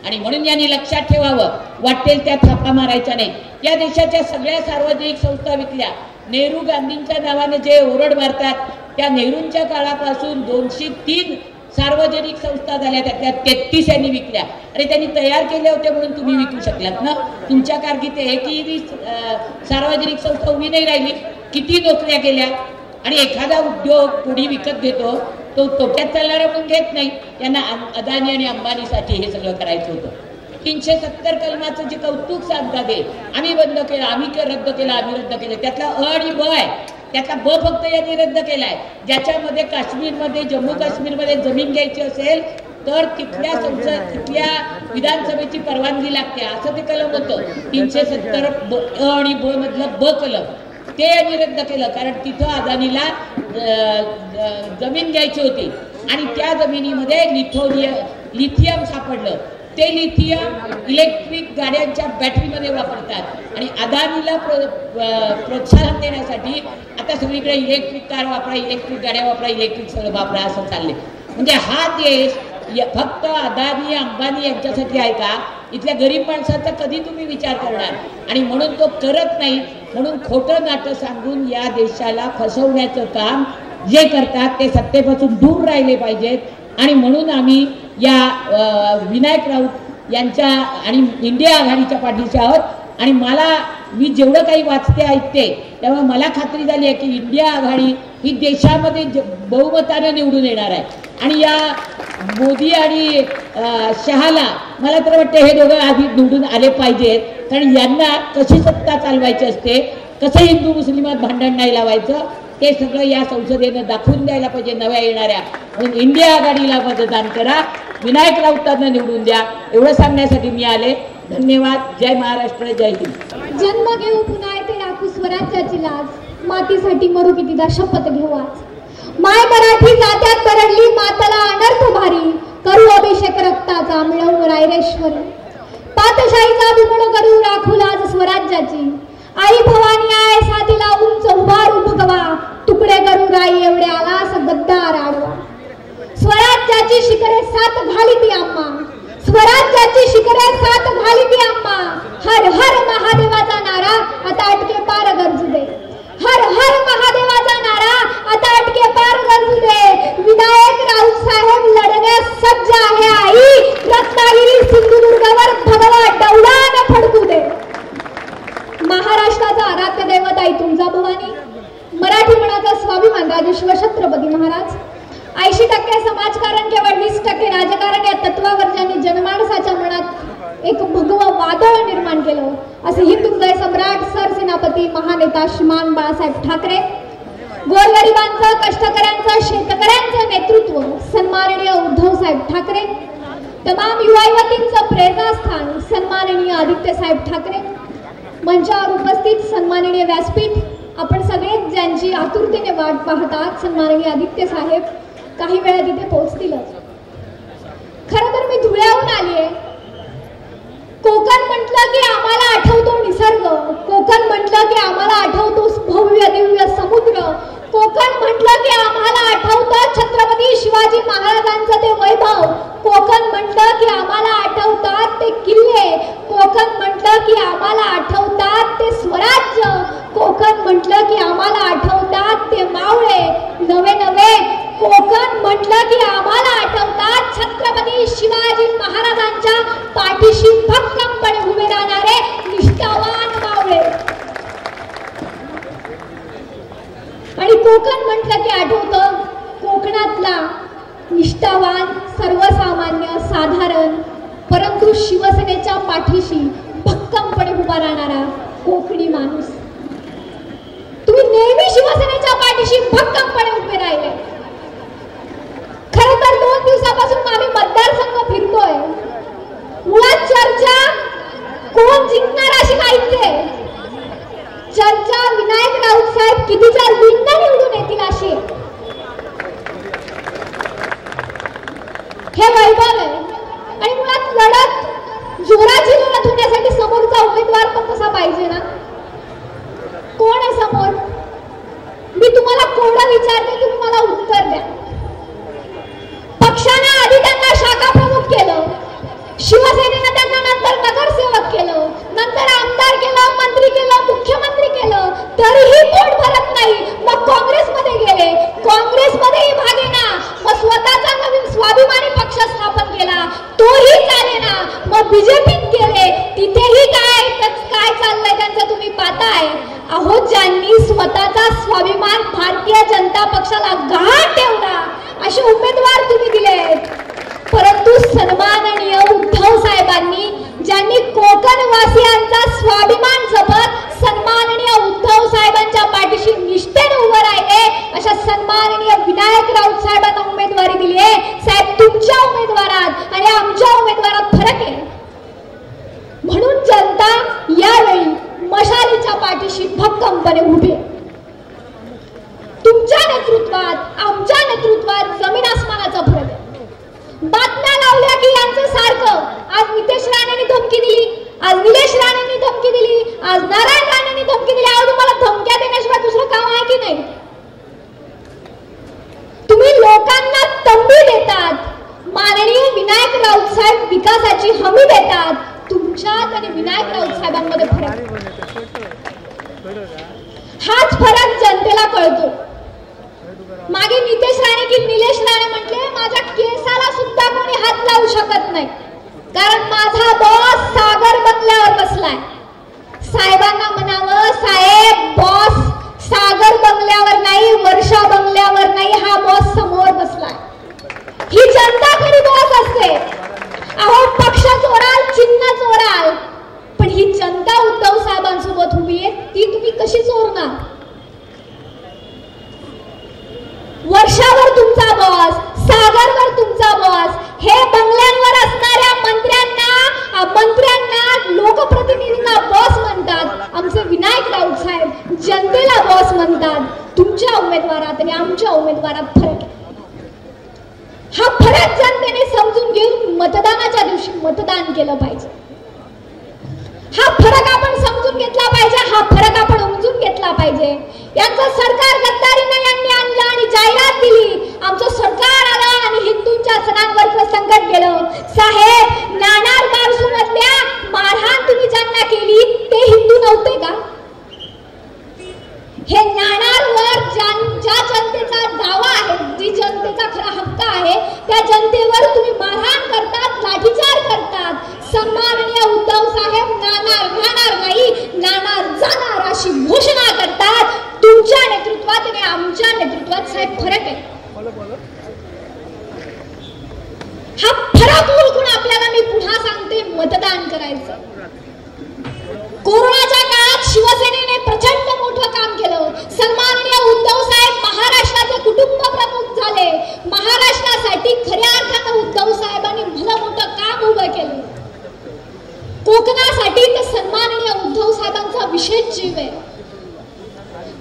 आणि म्हणून यांनी लक्षात ठेवावं, वाटेल त्या थापा मारायच्या नाही. या देशाच्या सगळ्या सार्वजनिक संस्था विकल्या. नेहरू गांधींच्या नावाने जे ओरड मारतात त्या नेहरूंच्या काळापासून 203 सार्वजनिक संस्था झाल्या, त्यातल्या 33 यांनी विकल्या. अरे त्यांनी तयार केले होते म्हणून तुम्ही विकू शकलात ना. तुमच्या कारकिर्दीत एकही सार्वजनिक संस्था उभी नाही राहिली. किती नोकऱ्या केल्या. आणि एखादा उद्योग कोणी विकत घेतो तो तोट्यात चालणारा पण घेत नाही. त्यांना अदानी आणि अंबानीसाठी हे सगळं करायचं होतं. 370 कलमाचं जे कौतुक सांगतात ते आम्ही बंद केलं, आम्ही रद्द केलं, आम्ही रद्द केलं, त्यातला अ आणि ब आहे. त्यातला ब फक्त यांनी रद्द केलाय. ज्याच्यामध्ये काश्मीरमध्ये, जम्मू काश्मीरमध्ये जमीन घ्यायची असेल तर तिथल्या विधानसभेची परवानगी लागते असं ते कलम होतं. 370 अ आणि ब मधलं ब कलम ते यांनी रद्द केलं. कारण तिथं अदानीला जमीन घ्यायची होती आणि त्या जमिनीमध्ये लिथियम सापडलं. ते लिथियम इलेक्ट्रिक गाड्यांच्या बॅटरीमध्ये वापरतात आणि अदानीला प्रोत्साहन देण्यासाठी आता सगळीकडे इलेक्ट्रिक कार वापरा, इलेक्ट्रिक गाड्या वापरा, इलेक्ट्रिक सगळं वापरा असं चाललंय. म्हणजे हा देश फक्त अदानी अंबानी यांच्यासाठी आहे का? इथल्या गरीब माणसाचा कधी तुम्ही विचार करणार? आणि म्हणून तो करत नाही. म्हणून खोटं नाटं सांगून या देशाला फसवण्याचं काम जे करतात ते सत्तेपासून दूर राहिले पाहिजेत. आणि म्हणून आम्ही या विनायक राऊत यांच्या आणि इंडिया आघाडीच्या पाठीशी आहोत. आणि मी जेवढं काही वाचते ऐकते तेव्हा मला खात्री झाली आहे की इंडिया आघाडी ही देशामध्ये बहुमताने निवडून येणार आहे. आणि या मोदी आणि शहाला मला तर वाटतं हे दोघं आधी निवडून आले पाहिजेत. कारण यांना कशी सत्ता चालवायची असते, कसं हिंदू मुस्लिमात भांडण नाही लावायचं ते सगळं या संसदेनं दाखवून द्यायला पाहिजे नव्या येणाऱ्या. म्हणून इंडिया आघाडीला मतदान करा, विनायक राऊतांना निवडून द्या एवढं सांगण्यासाठी मी आले. धन्यवाद. जय महाराष्ट्र, जय हिंद. जन्म घेऊ पुन्हा येथे राखू स्वराज्याची लाज, मातीसाठी मरू कितीदा शपथ घेऊ आज. माय मराठी जात्यात परडली माताला अनर्थ भारी, करू अभिषेक रक्ताचा मिळवू रायरेश्वरी. सातशाहीचा बुमडो करू राखू लाज स्वराज्याची. आई भवानी आहे साथीला उंच उभारू भगवा, तुकडे करू राई एवढे आलास गद्दार आडवा. स्वराज्याची शिखरे सात घाली ती आम्हा, स्वराज्याची शिखरे सात घाली ती आम्हा. हर हर महादेवाचा नारा आता अटके पार गरजू दे, हर हर महादेवाचा नारा आता अटके पार गरजू दे. विनायक राऊत साहेब लढण्यास सज्ज आहे आई, रत्नागिरी सिंधुदुर्गावर भगवा डौलाने फडकू दे. महाराष्ट्राचा आराध्य दैवत आई तुळजाभवानी, मराठी मनाचा स्वाभिमान राजे शिवछत्रपती महाराज. 80% समाजकारण केवळ 20% राजकारण या तत्वावर ज्यांनी जनमानसाच्या मनात एक भगवं वादळ निर्माण केलं असे हिंदू हृदय सम्राट सरसेनापती महानेता श्रीमान बाळासाहेब ठाकरे. गोरगरिबांचं, कष्टकऱ्यांचं, शेतकऱ्यांचं नेतृत्व सन्माननीय उद्धव साहेब ठाकरे. तमाम युवा युवतींचं प्रेरणास्थान सन्माननीय आदित्य साहेब ठाकरे. मंचावर उपस्थित सन्माननीय व्यासपीठ, आपण सगळे ज्यांची आतुरतेने वाट पाहतात, सन्माननीय आदित्य साहेब काही वेळा तिथे पोहोचतीलच. खरं तर मी धुळ्याहून आलीये. कोकण म्हटलं की आम्हाला आठवतो निसर्ग, कोकण म्हटलं की आम्हाला आठवतो भव्य दिव्य समुद्र, कोकण म्हटलं की आम्हाला आठवतं छत्रपती शिवाजी महाराजांचं ते वैभव, कोकण म्हटलं की आम्हाला आठवतात ते किल्ले, कोकण म्हटलं की आम्हाला आठवतात ते स्वराज्य, कोकण म्हटलं की आम्हाला आठवतात ते मावळे नवे नवे, कोकण म्हटलं की आम्हाला आठवतात छत्रपती शिवाजी महाराजांच्या पाठीशी भक्कमपणे उभे राहणारे निष्ठावान मावळे. आणि कोकण म्हटलं की आठवतं कोकणातला निष्ठावान, सर्वसामान्य, साधारण परंतु शिवसेनेच्या पाठीशी भक्कमपणे उभा राहणारा कोकणी माणूस. तुम्ही नेहमी शिवसेनेच्या पाठीशी भक्कमपणे उभे राहिले. खरं तर 2 दिवसापासून आम्ही मतदारसंघ फिरतोय. मुळात चर्चा कोण जिंकणार अशी नाहीये, चर्चा विनायक राऊत साहेब कितीच्या लीडने निवडून येतील अशी. हे वैभव आहे. आणि मुळात लढत, जोराची लढत होण्यासाठी समोरचा उमेदवार पण तसा पाहिजे ना. कोण आहे समोर? मी तुम्हाला कोणा विचारते, तुम्ही मला उत्तर द्या. पक्षाने आधी त्यांना शाखा प्रमुख केलं, शिवसेनेनं त्यांना नंतर नगरसेवक केलं, नंतर आमदार केलं, मंत्री केलं, मुख्यमंत्री केलं, तरीही पोट भरत नाही. मग काँग्रेसमध्ये गेले, काँग्रेसमध्येही भागेना. मग स्वतःचा नवीन स्वाभिमानी पक्ष स्थापन केला, तोही चालेना. मग बीजेपीत गेले, तिथेही काय चाललंय त्यांचं तुम्ही पाहताय. अहो, ज्यांनी स्वतःचा स्वाभिमान भारतीय जनता पक्षाला गहाण ठेवला असे उमेदवार तुम्ही दिलेत. परंतु सन्माननीय उद्धव साहेबांनी, ज्यांनी कोकणवासियांचा स्वाभिमान जपत सन्माननीय उद्धव साहेबांच्या पाठीशी निष्ठेने उभे राहिले, अशा सन्माननीय विनायक राऊत साहेबांना उमेदवारी दिली आहे. साहेब, तुमच्या उमेदवारात आणि आमच्या उमेदवारात फरक आहे. म्हणून जनता यावेळी मशालीच्या पाठीशी भक्कमपणे उभी. तुमच्या नेतृत्वात, आमच्या नेतृत्वात जमीन आसमानाचा फरक आहे. बातम्या लावल्या की यांचं सारखं, आज नितेश राणेंनी धमकी दिली, आज निलेश राणेंनी धमकी दिली, आज नारायण राणेंनी धमकी दिली. आज तुम्हाला धमक्या देण्याशिवाय दुसरं काम आहे की नाही? तुम्ही लोकांना तंबी देतात. माननीय विनायक राऊत साहेब विकासाची हमी देतात. तुमच्यात आणि विनायक राऊत साहेबांमध्ये फरक. हाच फरक जनतेला कळतो. मागे नितेश राणे की निलेश राणे म्हटले, माझ्या केसाला सुद्धा कोणी हात लावू शकत नाही, कारण माझा बॉस सागर बंगल्यावर बसलाय. साहेबांना म्हणावं, साहेब, बॉस सागर बंगल्यावर नाही, वर्षा बंगल्यावर नाही, हा बॉस समोर बसलाय. ही जनता खरी बॉस असते. अहो, पक्ष चोराल, चिन्ह चोराल, पण ही जनता उद्धव साहेबांसोबत उभी आहे, ती तुम्ही कशी चोरणार? वर्षावर तुमचा बॉस, सागरवर तुमचा बॉस. हे बंगल्यांवर असणाऱ्या मंत्र्यांना लोकप्रतिनिधींना बॉस म्हणतात. आमचे विनायक राऊत साहेब जनतेला बॉस म्हणतात. तुमच्या उमेदवारात आणि आमच्या उमेदवारात फरक आहे. हा फरक जनतेने समजून घेऊन मतदानाच्या दिवशी मतदान केलं पाहिजे. हा फरक आपण समजून घेतला पाहिजे, हा फरक आपण उमजून घेतला पाहिजे. यांचं सरकार गद्दारीनं यांनी आणलं आणि जाहिरात दिली, आमचं सरकार आलं आणि हिंदूंच्या सणांवर संकट गेलं. साहेब, नाणार बारसूमधल्या मारहाण तुम्ही ज्यांना केली ते हिंदू नव्हते का? हे नाणारवर ज्या जनतेचा दावा आहे, जी जनतेचा खरा हक्क आहे, त्या जनतेवर तुम्ही मारहाण करतात, लाठीचार करतात. सन्माननीय उद्धव साहेब नाणार राहणार नाही, नाणार जाणार अशी घोषणा करतात. तुमच्या नेतृत्वात आणि आमच्या नेतृत्वात साहेब फरक आहे. हा फरक ओळखून आपल्याला मी पुन्हा सांगते, मतदान करायचं. कोरोनाच्या काळात शिवसेनेने प्रचंड मोठं काम केलं. सन्माननीय उद्धव साहेब महाराष्ट्राचे कुटुंब प्रमुख झाले. महाराष्ट्रासाठी खऱ्या अर्थानं उद्धव साहेबांनी भलं मोठं काम उभं केलं. कोकणासाठी तर सन्माननीय उद्धव साहेबांचा विशेष जीव आहे.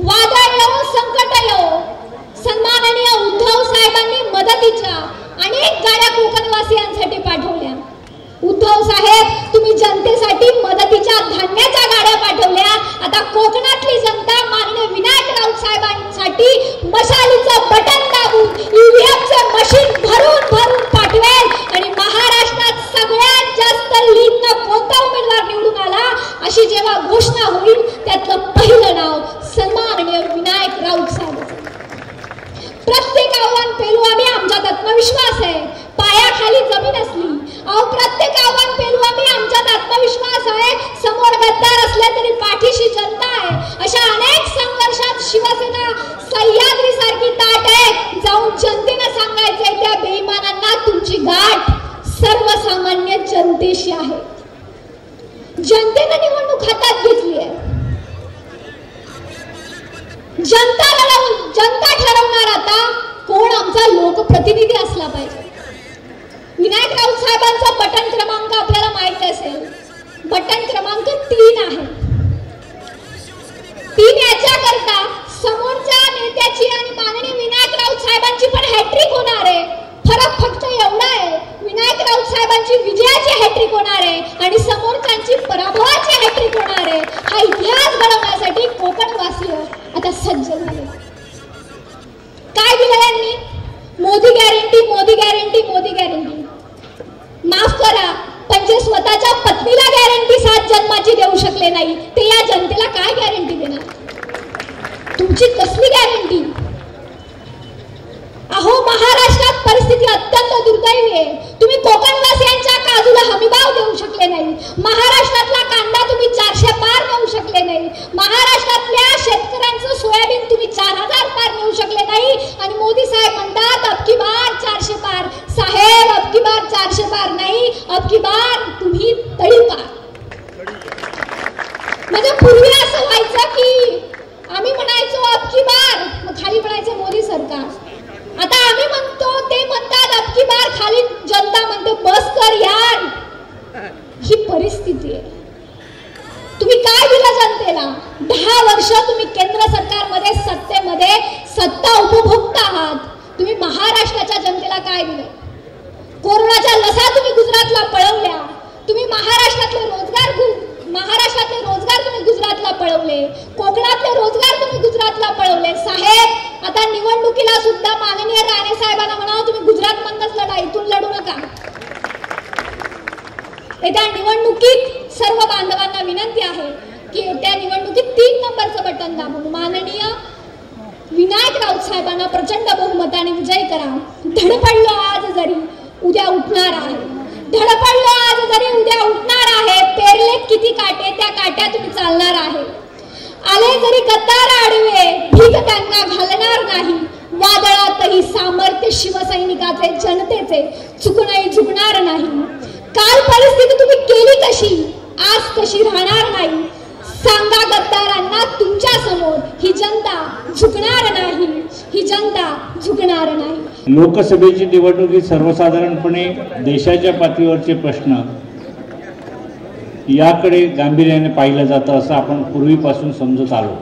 वादळ येऊ, संकट येऊ, सन्माननीय उद्धव साहेबांनी मदतीच्या अनेक गाड्या कोकणवासियांसाठी पाठवल्या. उद्धव साहेब, तुम्ही जनतेसाठी मदतीच्या धान्याच्या गाड्या पाठवल्या. आता कोकणातली जनता माननीय विनायक राऊत साहेबांसाठी मशालीचं बटन दाबून ईव्हीएमचं मशीन भरून भरून पाठवेल आणि महाराष्ट्रात सगळ्यात जास्त लीडनं कोणता उमेदवार निवडून आला अशी जेव्हा घोषणा होईल, त्यातलं पहिलं नाव सन्माननीय विनायक राऊत साहेब. प्रत्येक आव्हान पेलू आम्ही, आमच्यात आत्मविश्वास आहे. पायाखाली जमीन असली, अहो प्रत्येक आव्हान पेलू आम्ही, आमच्यात आत्मविश्वास आहे. समोर गद्दार असले तरी पाठीशी जनता आहे. अशा अनेक संघर्षात शिवसेना सह्याद्री सारखी ताट आहे. जाऊन जनतेनं सांगायचंय त्या बेईमानांना, तुमची गाठ सर्वसामान्य जनतेशी आहे. जनतेनं निवडणूक हातात घेतली आहे. जनता ठरवणार आता कोण आमचा लोकप्रतिनिधी असला पाहिजे. विनायक राऊत साहेबांचा बटन क्रमांक आपल्याला माहित असेल, बटन क्रमांक 3 आहे. 3 याच्याकरता समोरच्या नेत्याची आणि माननीय विनायक राऊत साहेबांची पण हॅट्रिक होणार आहे. फरक फक्त एवढा आहे, विनायक राऊत साहेबांची विजयाची हॅट्रिक होणार आहे आणि समोरच्यांची पराभवाची हॅट्रिक होणार आहे. हा इतिहास घडवण्यासाठी कोकणवासीय आता सज्ज झाले. काय दिलं यांनी? Modi guarantee, Modi guarantee, Modi guarantee. माफ करा, पण जे स्वतःच्या पत्नीला गॅरंटी 7 जन्माची देऊ शकले नाही, ते या जनतेला काय गॅरंटी देणार? तुमची कसली गॅरंटी? अहो, महाराष्ट्रात परिस्थिती अत्यंत दुर्दैवी आहे. तुम्ही कोकणवासियांच्या काजूला हमीभाव देऊ शकले नाही. महाराष्ट्रातला कांदा तुम्ही 400 पार नेऊ शकले नाही. महाराष्ट्रातल्या शेतकऱ्यांचं सोयाबीन तुम्ही 4000 पार नेऊ शकले नाही. आणि मोदी साहेब म्हणतात अबकी बार 400 पार. साहेब, अबकी बार 400 पार नाही, अबकी बार तुम्ही तळीपार. म्हणजे पूर्वी असं व्हायचं की आम्ही म्हणायचो अबकी बार, मग खाली म्हणायचं मोदी सरकार. आता आम्ही म्हणतो, ते म्हणतात अबकी बार, खाली जनता म्हणते बस कर यार. ही परिस्थिती आहे. तुम्ही काय दिलं जनतेला? 10 वर्ष तुम्ही केंद्र सरकारमध्ये सत्तेमध्ये सत्ता उपभोगता आहात. तुम्ही महाराष्ट्राच्या जनतेला काय दिलं? कोरोनाच्या लसा तुम्ही गुजरातला पळवल्या. तुम्ही महाराष्ट्रातले रोजगार तुम्ही गुजरातला पळवले. कोकणातले रोजगार तुम्ही गुजरातला पळवले. साहेब, आता निवडणुकीला सुद्धा माननीय राणे साहेबांना म्हणावं, तुम्ही गुजरात मधनच लढा, इथून लढू नका. त्या निवडणुकीत सर्व बांधवांना विनंती आहे की त्या निवडणुकीत 3 नंबरचं बटन दाबून माननीय विनायक राऊत साहेबांना प्रचंड बहुमताने विजयी करा. धडपडलो आज जरी उद्या उठणार आहे. धडपडलो आज जरी उद्या उठणार आहे. पेरलेत किती काटे, त्या काट्यात तुम्ही चालणार आहे. आले जरी गद्दार आडवे, भीक त्यांना घालणार नाही. वादळातही सामर्थ्य शिवसैनिकाचे, जनतेचे चुकणंही झुकणार नाही. काल परिस्थिती तुम्ही केली कशी, आज कशी राहणार नाही. सांगा गद्दारांना, तुमच्या समोर ही जनता झुकणार नाही, ही जनता झुकणार नाही. लोकसभेची निवडणुकीत सर्वसाधारणपणे देशाच्या पातळीवरचे प्रश्न याकडे गांभीर्याने पाहिलं जातं असं आपण पूर्वीपासून समजत आलो.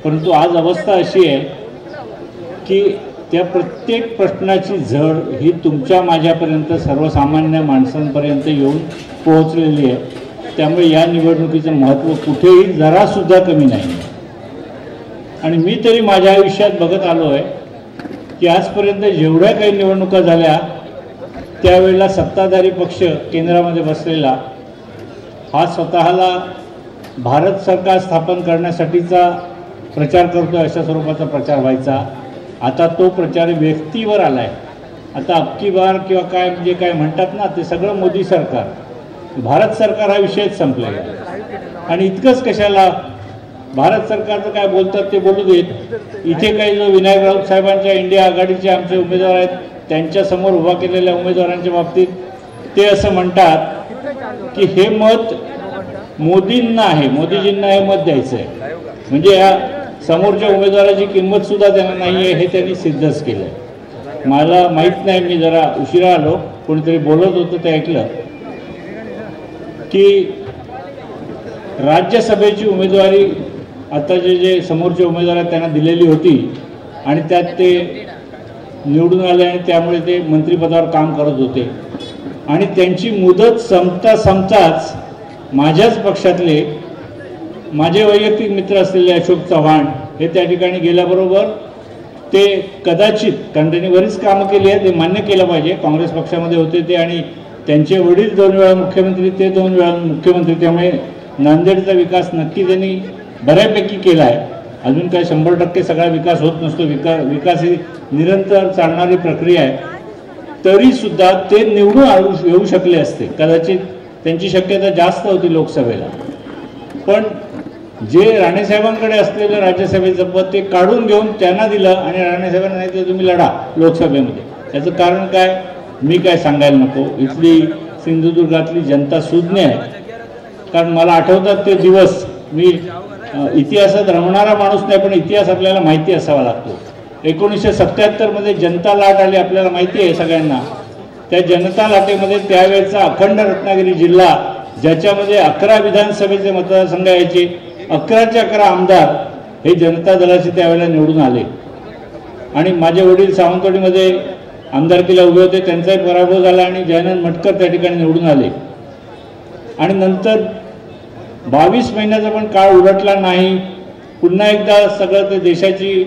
परंतु आज अवस्था अशी आहे की त्या प्रत्येक प्रश्नाची झड ही तुमच्या माझ्यापर्यंत, सर्वसामान्य माणसांपर्यंत येऊन पोहोचलेली आहे. त्यामुळे या निवडणुकीचं महत्त्व कुठेही जरासुद्धा कमी नाही. आणि मी तरी माझ्या आयुष्यात बघत आलो आहे की आजपर्यंत जेवढ्या काही निवडणुका झाल्या त्यावेळेला सत्ताधारी पक्ष केंद्रामध्ये बसलेला हा स्वतःला भारत सरकार स्थापन करण्यासाठीचा प्रचार करतो, अशा स्वरूपाचा प्रचार व्हायचा. आता तो प्रचार व्यक्तीवर आला आहे. आता अबकी बार किंवा काय म्हणजे काय म्हणतात ना, ते सगळं मोदी सरकार, भारत सरकार हा विषयच संपलेला आहे. आणि इतकंच कशाला, भारत सरकारचं काय बोलतात ते बोलू देत. इथे काही जो विनायक राऊत साहेबांच्या इंडिया आघाडीचे आमचे उमेदवार आहेत त्यांच्यासमोर उभा केलेल्या उमेदवारांच्या बाबतीत ते असं म्हणतात की हे मत मोदींना आहे, मोदीजींना हे मत द्यायचं आहे. म्हणजे या समोरच्या उमेदवाराची किंमत सुद्धा त्यांना नाही आहे हे त्यांनी सिद्धच केलं आहे. मला माहीत नाही, मी जरा उशिरा आलो, कोणीतरी बोलत होतं ते ऐकलं की राज्यसभेची उमेदवारी आता जे समोरचे उमेदवार आहेत त्यांना दिलेली होती आणि त्यात ते निवडून आले आणि त्यामुळे ते मंत्रिपदावर काम करत होते. आणि त्यांची मुदत संपताच माझ्याच पक्षातले माझे वैयक्तिक मित्र असलेले अशोक चव्हाण हे त्या ठिकाणी गेल्याबरोबर ते कदाचित, कारण त्यांनी बरीच कामं केली आहेत, ते मान्य केलं पाहिजे, काँग्रेस पक्षामध्ये होते ते आणि त्यांचे वडील 2 वेळा मुख्यमंत्री, ते 2 वेळा मुख्यमंत्री, त्यामुळे नांदेडचा विकास नक्की त्यांनी बऱ्यापैकी केला आहे. अजून काय 100% सगळा विकास होत नसतो, विकास ही निरंतर चालणारी प्रक्रिया आहे. तरीसुद्धा ते निवडून येऊ शकले असते, कदाचित त्यांची शक्यता जास्त होती लोकसभेला. पण जे राणेसाहेबांकडे असलेलं राज्यसभेचं पद ते काढून घेऊन त्यांना दिलं आणि राणेसाहेबांना नाही तर तुम्ही लढा लोकसभेमध्ये. त्याचं कारण काय मी काय सांगायला नको. इथली सिंधुदुर्गातली जनता सुज्ञ आहे. कारण मला आठवतात ते दिवस, मी इतिहासात रमणारा माणूस नाही पण इतिहास आपल्याला माहिती असावा लागतो. 1977 जनता लाट आली, आपल्याला माहिती आहे सगळ्यांना. त्या जनता लाटेमध्ये त्यावेळेचा अखंड रत्नागिरी जिल्हा, ज्याच्यामध्ये 11 विधानसभेचे मतदारसंघ यायचे, 11चे 11 आमदार हे जनता दलाचे त्यावेळेला निवडून आले. आणि माझे वडील सावंतवाडीमध्ये आमदारकीला उभे होते, त्यांचाही पराभव झाला आणि जयनंद मटकर त्या ठिकाणी निवडून आले. आणि नंतर 22 महिन्याचा पण काळ उलटला नाही. पुन्हा एकदा सगळं ते देशाची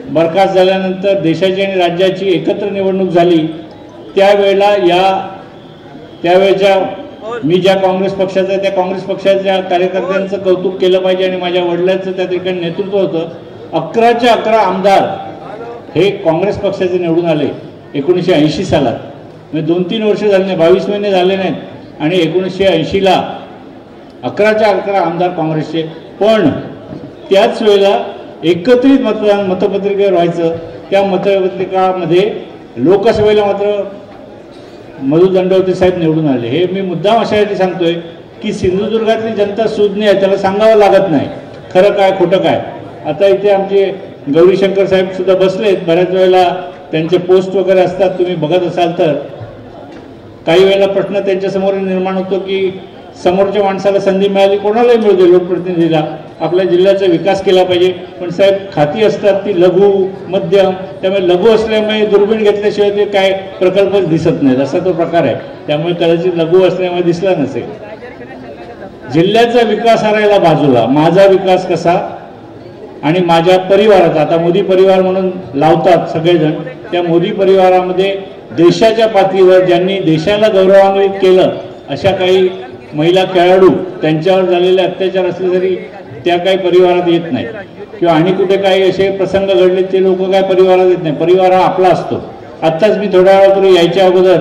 बरखास्त झाल्यानंतर देशाची आणि राज्याची एकत्र निवडणूक झाली. त्यावेळेला त्यावेळेच्या मी ज्या काँग्रेस पक्षाचा त्या काँग्रेस पक्षाच्या कार्यकर्त्यांचं कौतुक केलं पाहिजे आणि माझ्या वडिलांचं त्या ठिकाणी नेतृत्व होतं. 11चे 11 आमदार हे काँग्रेस पक्षाचे निवडून आले 1980 सालात. म्हणजे 2-3 वर्ष झाले नाही, 22 महिने झाले नाहीत आणि 1980ला 11चे 11 आमदार काँग्रेसचे. पण त्याच वेळेला एकत्रित मतदान मतपत्रिकेवर व्हायचं. त्या मतपत्रिकामध्ये लोकसभेला मात्र मधु दंडवते साहेब निवडून आले. हे मी मुद्दाम अशासाठी सांगतोय की सिंधुदुर्गातली जनता सुज्ञ आहे, त्याला सांगावं लागत नाही खरं काय खोटं काय. आता इथे आमचे गौरीशंकर साहेब सुद्धा बसलेत. बऱ्याच वेळेला त्यांचे पोस्ट वगैरे असतात, तुम्ही बघत असाल तर. काही वेळेला प्रश्न त्यांच्यासमोर निर्माण होतो की समोरच्या माणसाला संधी मिळाली, कोणालाही मिळू दे, लोकप्रतिनिधीला आपल्या जिल्ह्याचा विकास केला पाहिजे. पण साहेब खाती असतात ती लघु मध्यम, त्यामुळे लघु असल्यामुळे दुर्बीण घेतल्याशिवाय ते काय प्रकल्पच दिसत नाहीत, असा तो प्रकार आहे. त्यामुळे कदाचित लघु असल्यामुळे दिसला नसेल. जिल्ह्याचा विकास हरायला बाजूला, माझा विकास कसा आणि माझ्या परिवाराचा, आता मोदी परिवार म्हणून लावतात सगळेजण, त्या मोदी परिवारामध्ये देशाच्या पातळीवर ज्यांनी देशाला गौरवान्वित केलं अशा काही महिला खेळाडू, त्यांच्यावर झालेले अत्याचार असले तरी त्या काही परिवारात येत नाही. किंवा आणि कुठे काही असे प्रसंग घडले ते लोक काय परिवारात येत नाही. परिवार हा आपला असतो. आत्ताच मी थोड्या वेळापूर्वी यायच्या अगोदर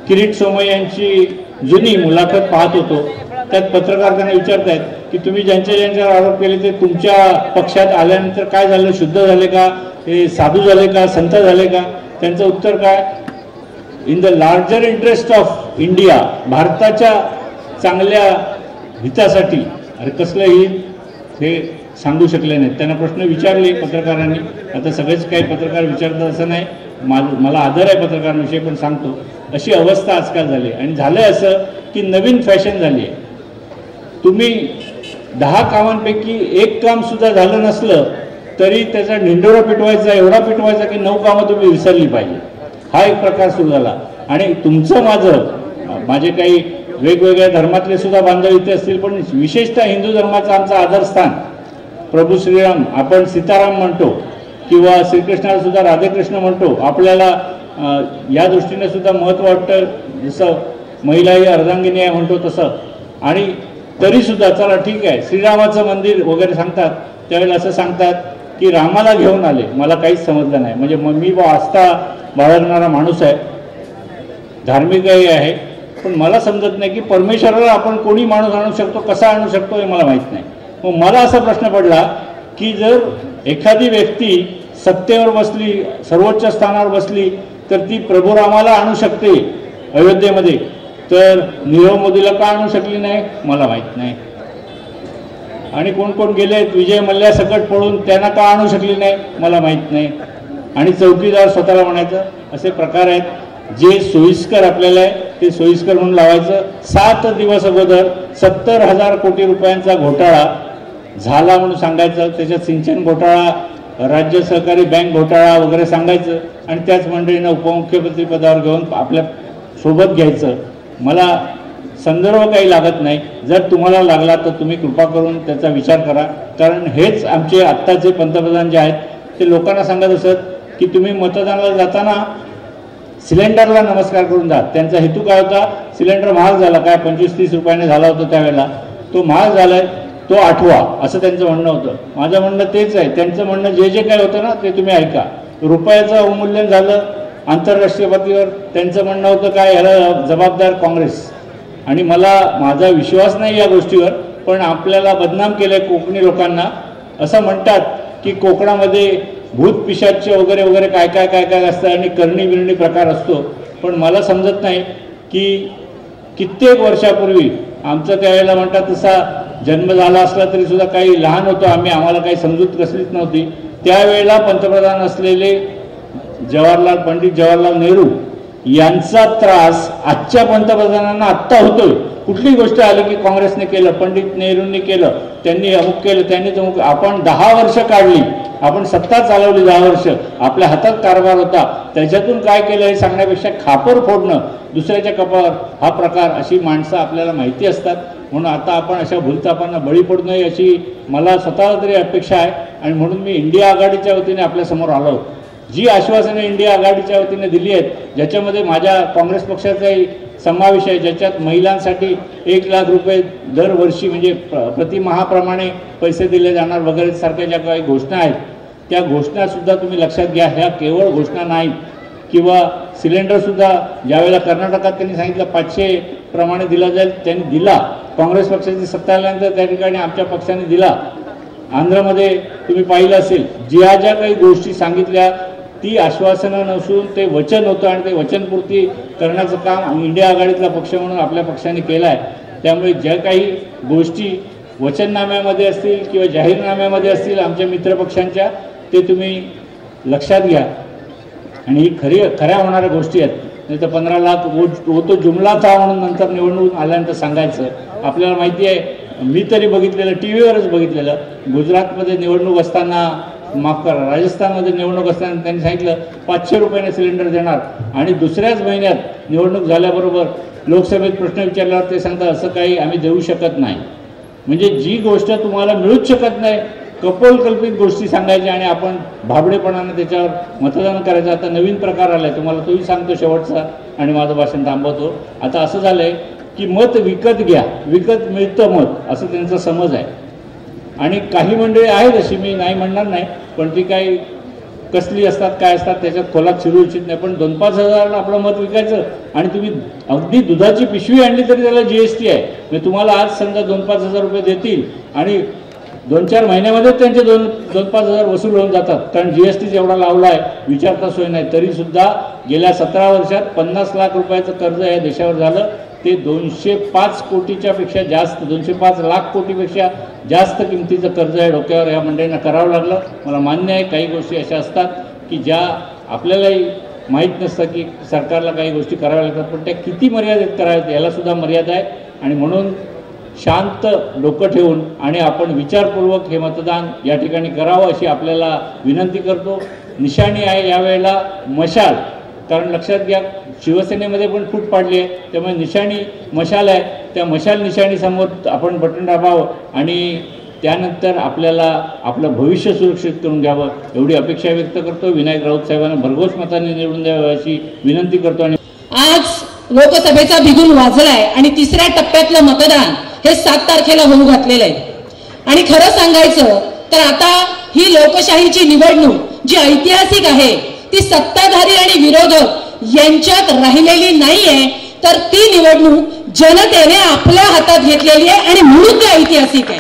किरीट सोमय्या यांची जुनी मुलाखत पाहत होतो. त्यात पत्रकार त्यांना विचारतायत की तुम्ही ज्यांच्यावर आरोप केले ते तुमच्या पक्षात आल्यानंतर काय झालं, शुद्ध झाले का, हे साधू झाले का, संत झाले का. त्यांचं उत्तर काय, in the larger interest of India, भारताच्या चांगल्या हितासाठी. अरे कसलं हित हे सांगू शकले नाहीत. त्यांना प्रश्न विचारले पत्रकारांनी. आता सगळेच काही पत्रकार विचारतात असं नाही, मला आदर आहे पत्रकारांविषयी, पण सांगतो अशी अवस्था आजकाल झाली. आणि झालंय असं की नवीन फॅशन झाली आहे. तुम्ही 10 कामांपैकी 1 काम सुद्धा झालं नसलं तरी त्याचा ढिंडोरा पिटवायचा, एवढा पिटवायचा की 9 कामं तुम्ही विसरली पाहिजे. हा एक प्रकार सुरू झाला. आणि तुमचं माझे काही वेगवेगळ्या धर्मातले सुद्धा बांधव इथे असतील, पण विशेषतः हिंदू धर्माचं आमचं आदरस्थान प्रभू श्रीराम, आपण सीताराम म्हणतो किंवा श्रीकृष्णाला सुद्धा राधेकृष्ण म्हणतो. आपल्याला या दृष्टीने सुद्धा महत्त्व वाटतं, जसं महिला ही अर्धांगिनी आहे म्हणतो तसं. आणि तरीसुद्धा चला ठीक आहे, श्रीरामाचं मंदिर वगैरे सांगतात, त्यावेळेला असं सांगतात की रामाला घेऊन आले. मला काहीच समजलं नाही. म्हणजे मी आस्था बाळगणारा माणूस आहे, धार्मिकही आहे, पण मला समजत नाही की परमेश्वराला आपण कोणी माणूस आणू शकतो, कसा आणू शकतो हे मला माहीत नाही. मग मला असा प्रश्न पडला की जर एखादी व्यक्ती सत्तेवर बसली, सर्वोच्च स्थानावर बसली, तर ती प्रभू रामाला आणू शकते अयोध्येमध्ये, तर नीरव मोदीला का आणू शकली नाही मला माहीत नाही. आणि कोण कोण गेले, विजय मल्ल्या सकट पडून, त्यांना का आणू शकली नाही मला माहीत नाही. आणि चौकीदार स्वतःला म्हणायचं, असे प्रकार आहेत. जे सोयीस्कर आपल्याला आहे ते सोयीस्कर म्हणून लावायचं. 7 दिवस अगोदर 70,000 कोटी रुपयांचा घोटाळा झाला म्हणून सांगायचं, त्याच्यात सिंचन घोटाळा, राज्य सहकारी बँक घोटाळा वगैरे सांगायचं, आणि त्याच मंडळीनं उपमुख्यमंत्री पदावर घेऊन आपल्या सोबत घ्यायचं. मला संदर्भ काही लागत नाही. जर तुम्हाला लागला तर तुम्ही कृपा करून त्याचा विचार करा, कारण हेच आमचे आत्ताचे पंतप्रधान जे आहेत ते लोकांना सांगत असत की तुम्ही मतदानाला जाताना सिलेंडरला नमस्कार करून जा. त्यांचा हेतू काय होता, सिलेंडर महाग झाला, काय 25-30 रुपयाने झाला होता त्यावेळेला, तो महाग झाला आहे तो आठवा, असं त्यांचं म्हणणं होतं. माझं म्हणणं तेच आहे. त्यांचं म्हणणं जे जे काय होतं ना ते तुम्ही ऐका. रुपयाचं अवमूल्यन झालं आंतरराष्ट्रीय पातळीवर, त्यांचं म्हणणं होतं काय, याला जबाबदार काँग्रेस. आणि माझा विश्वास नाही या गोष्टीवर, पण आपल्याला बदनाम केलं आहे कोकणी लोकांना. असं म्हणतात की कोकणामध्ये भूत पिशाच वगैरे वगैरे काय काय काय काय असतं आणि करणी बिरणी प्रकार असतो. पण मला समजत नाही की कित्येक वर्षापूर्वी आमचं त्यावेळेला म्हणतात तसा जन्म झाला असला तरी सुद्धा काही लहान होतो आम्ही, आम्हाला काही समजूत कसलीच नव्हती. त्यावेळेला पंतप्रधान असलेले पंडित जवाहरलाल नेहरू यांचा त्रास आजच्या पंतप्रधानांना आत्ता होतोय. कुठली गोष्ट आली की काँग्रेसने केलं, पंडित नेहरूंनी केलं, त्यांनी अमुक केलं, त्यांनी तमुक. आपण 10 वर्ष काढली, आपण सत्ता चालवली 10 वर्ष, आपल्या हातात कारभार होता, त्याच्यातून काय केलं हे सांगण्यापेक्षा खापर फोडणं दुसऱ्याच्या कपावर हा प्रकार, अशी माणसं आपल्याला माहिती असतात. म्हणून आता आपण अशा भूलथापांना बळी पडू नये अशी मला स्वतःला तरी अपेक्षा आहे. आणि म्हणून मी इंडिया आघाडीच्या वतीने आपल्यासमोर आलो. जी आश्वासने इंडिया आघाडीच्या वतीने दिली आहेत, ज्याच्यामध्ये माझ्या काँग्रेस पक्षाचाही समावेश आहे, ज्याच्यात महिलांसाठी 1 लाख रुपये दरवर्षी म्हणजे प्रतिमाहाप्रमाणे पैसे दिले जाणार वगैरे सारख्या ज्या काही घोषणा आहेत, त्या घोषणासुद्धा तुम्ही लक्षात घ्या. ह्या केवळ घोषणा नाहीत. किंवा सिलेंडरसुद्धा ज्यावेळेला कर्नाटकात त्यांनी सांगितलं 500 प्रमाणे दिला जाईल, त्यांनी दिला. काँग्रेस पक्षाची सत्ता आल्यानंतर त्या ठिकाणी आमच्या पक्षाने दिला. आंध्रमध्ये तुम्ही पाहिलं असेल, ज्या ज्या काही गोष्टी सांगितल्या ती आश्वासनं नसून ते वचन होतं, आणि ते वचनपूर्ती करण्याचं काम इंडिया आघाडीतला पक्ष म्हणून आपल्या पक्षाने केलं आहे. त्यामुळे ज्या काही गोष्टी वचननाम्यामध्ये असतील किंवा जाहीरनाम्यामध्ये असतील आमच्या मित्रपक्षांच्या, ते तुम्ही लक्षात घ्या. आणि ही खऱ्या होणाऱ्या गोष्टी आहेत. नाही तर 15 लाख वो तो जुमला था म्हणून नंतर निवडणूक आल्यानंतर सांगायचं. आपल्याला माहिती आहे, मी तरी बघितलेलं, टी व्हीवरच बघितलेलं, गुजरातमध्ये निवडणूक असताना, माफ करा, राजस्थानमध्ये निवडणूक असताना त्यांनी सांगितलं 500 रुपयाने सिलेंडर देणार, आणि दुसऱ्याच महिन्यात निवडणूक झाल्याबरोबर लोकसभेत प्रश्न विचारल्यावर ते सांगतात असं काही आम्ही देऊ शकत नाही. म्हणजे जी गोष्ट तुम्हाला मिळूच शकत नाही, कपोलकल्पित गोष्टी सांगायच्या आणि आपण भाबडेपणाने त्याच्यावर मतदान करायचं. आता नवीन प्रकार आला आहे, तुम्हाला तोही सांगतो शेवटचा आणि माझं भाषण थांबवतो. आता असं झालं आहे की मत विकत घ्या, विकत मिळतं मत, असं त्यांचा समज आहे. आणि काही मंडळी आहेत अशी, मी नाही म्हणणार नाही, पण ती काही कसली असतात काय असतात त्याच्यात खोलात शिरू इच्छित नाही. पण 2-5 हजाराला आपलं मत विकायचं, आणि तुम्ही अगदी दुधाची पिशवी आणली तरी त्याला GST आहे. म्हणजे तुम्हाला आज समजा 2-5 हजार रुपये देतील आणि 2-4 महिन्यामध्ये त्यांचे 2-5 हजार वसूल होऊन जातात, कारण GST एवढा लावला आहे विचारता सोय नाही. तरीसुद्धा गेल्या 17 वर्षात 50 लाख रुपयाचं कर्ज या देशावर झालं. ते 205 कोटीच्या पेक्षा जास्त, 205 लाख कोटीपेक्षा जास्त किमतीचं कर्ज या डोक्यावर या मंडळींना करावं लागलं. मला मान्य आहे काही गोष्टी अशा असतात की ज्या आपल्यालाही माहीत नसतं की सरकारला काही गोष्टी कराव्या लागतात, पण त्या किती मर्यादित कराव्यात यालासुद्धा मर्यादा आहे. आणि म्हणून शांत डोकं ठेवून आणि आपण विचारपूर्वक हे मतदान या ठिकाणी करावं अशी आपल्याला विनंती करतो. निशाणी आहे यावेळेला मशाल, कारण लक्षात घ्या, शिवसेनेमध्ये पण फूट पाडली आहे, त्यामुळे निशाणी मशाल आहे, त्या मशाल निशाणीसमोर आपण बटन दाबावं आणि त्यानंतर आपल्याला आपलं भविष्य सुरक्षित करून घ्यावं एवढी अपेक्षा व्यक्त करतो. विनायक राऊत साहेबांना भरघोस मताने निवडून द्यावं अशी विनंती करतो. आणि आज लोकसभेचा बिगुल वाजलाय आणि तिसऱ्या टप्प्यातलं मतदान हे 7 तारखेला होऊ घातलेलं आहे. आणि खरं सांगायचं तर आता ही लोकशाहीची निवडणूक जी ऐतिहासिक आहे ती सत्ताधारी आणि विरोधक यांच्यात राहिलेली नाहीये, तर ती निवडणूक जनतेने आपल्या हातात घेतलेली आहे आणि म्हणून ती ऐतिहासिक आहे.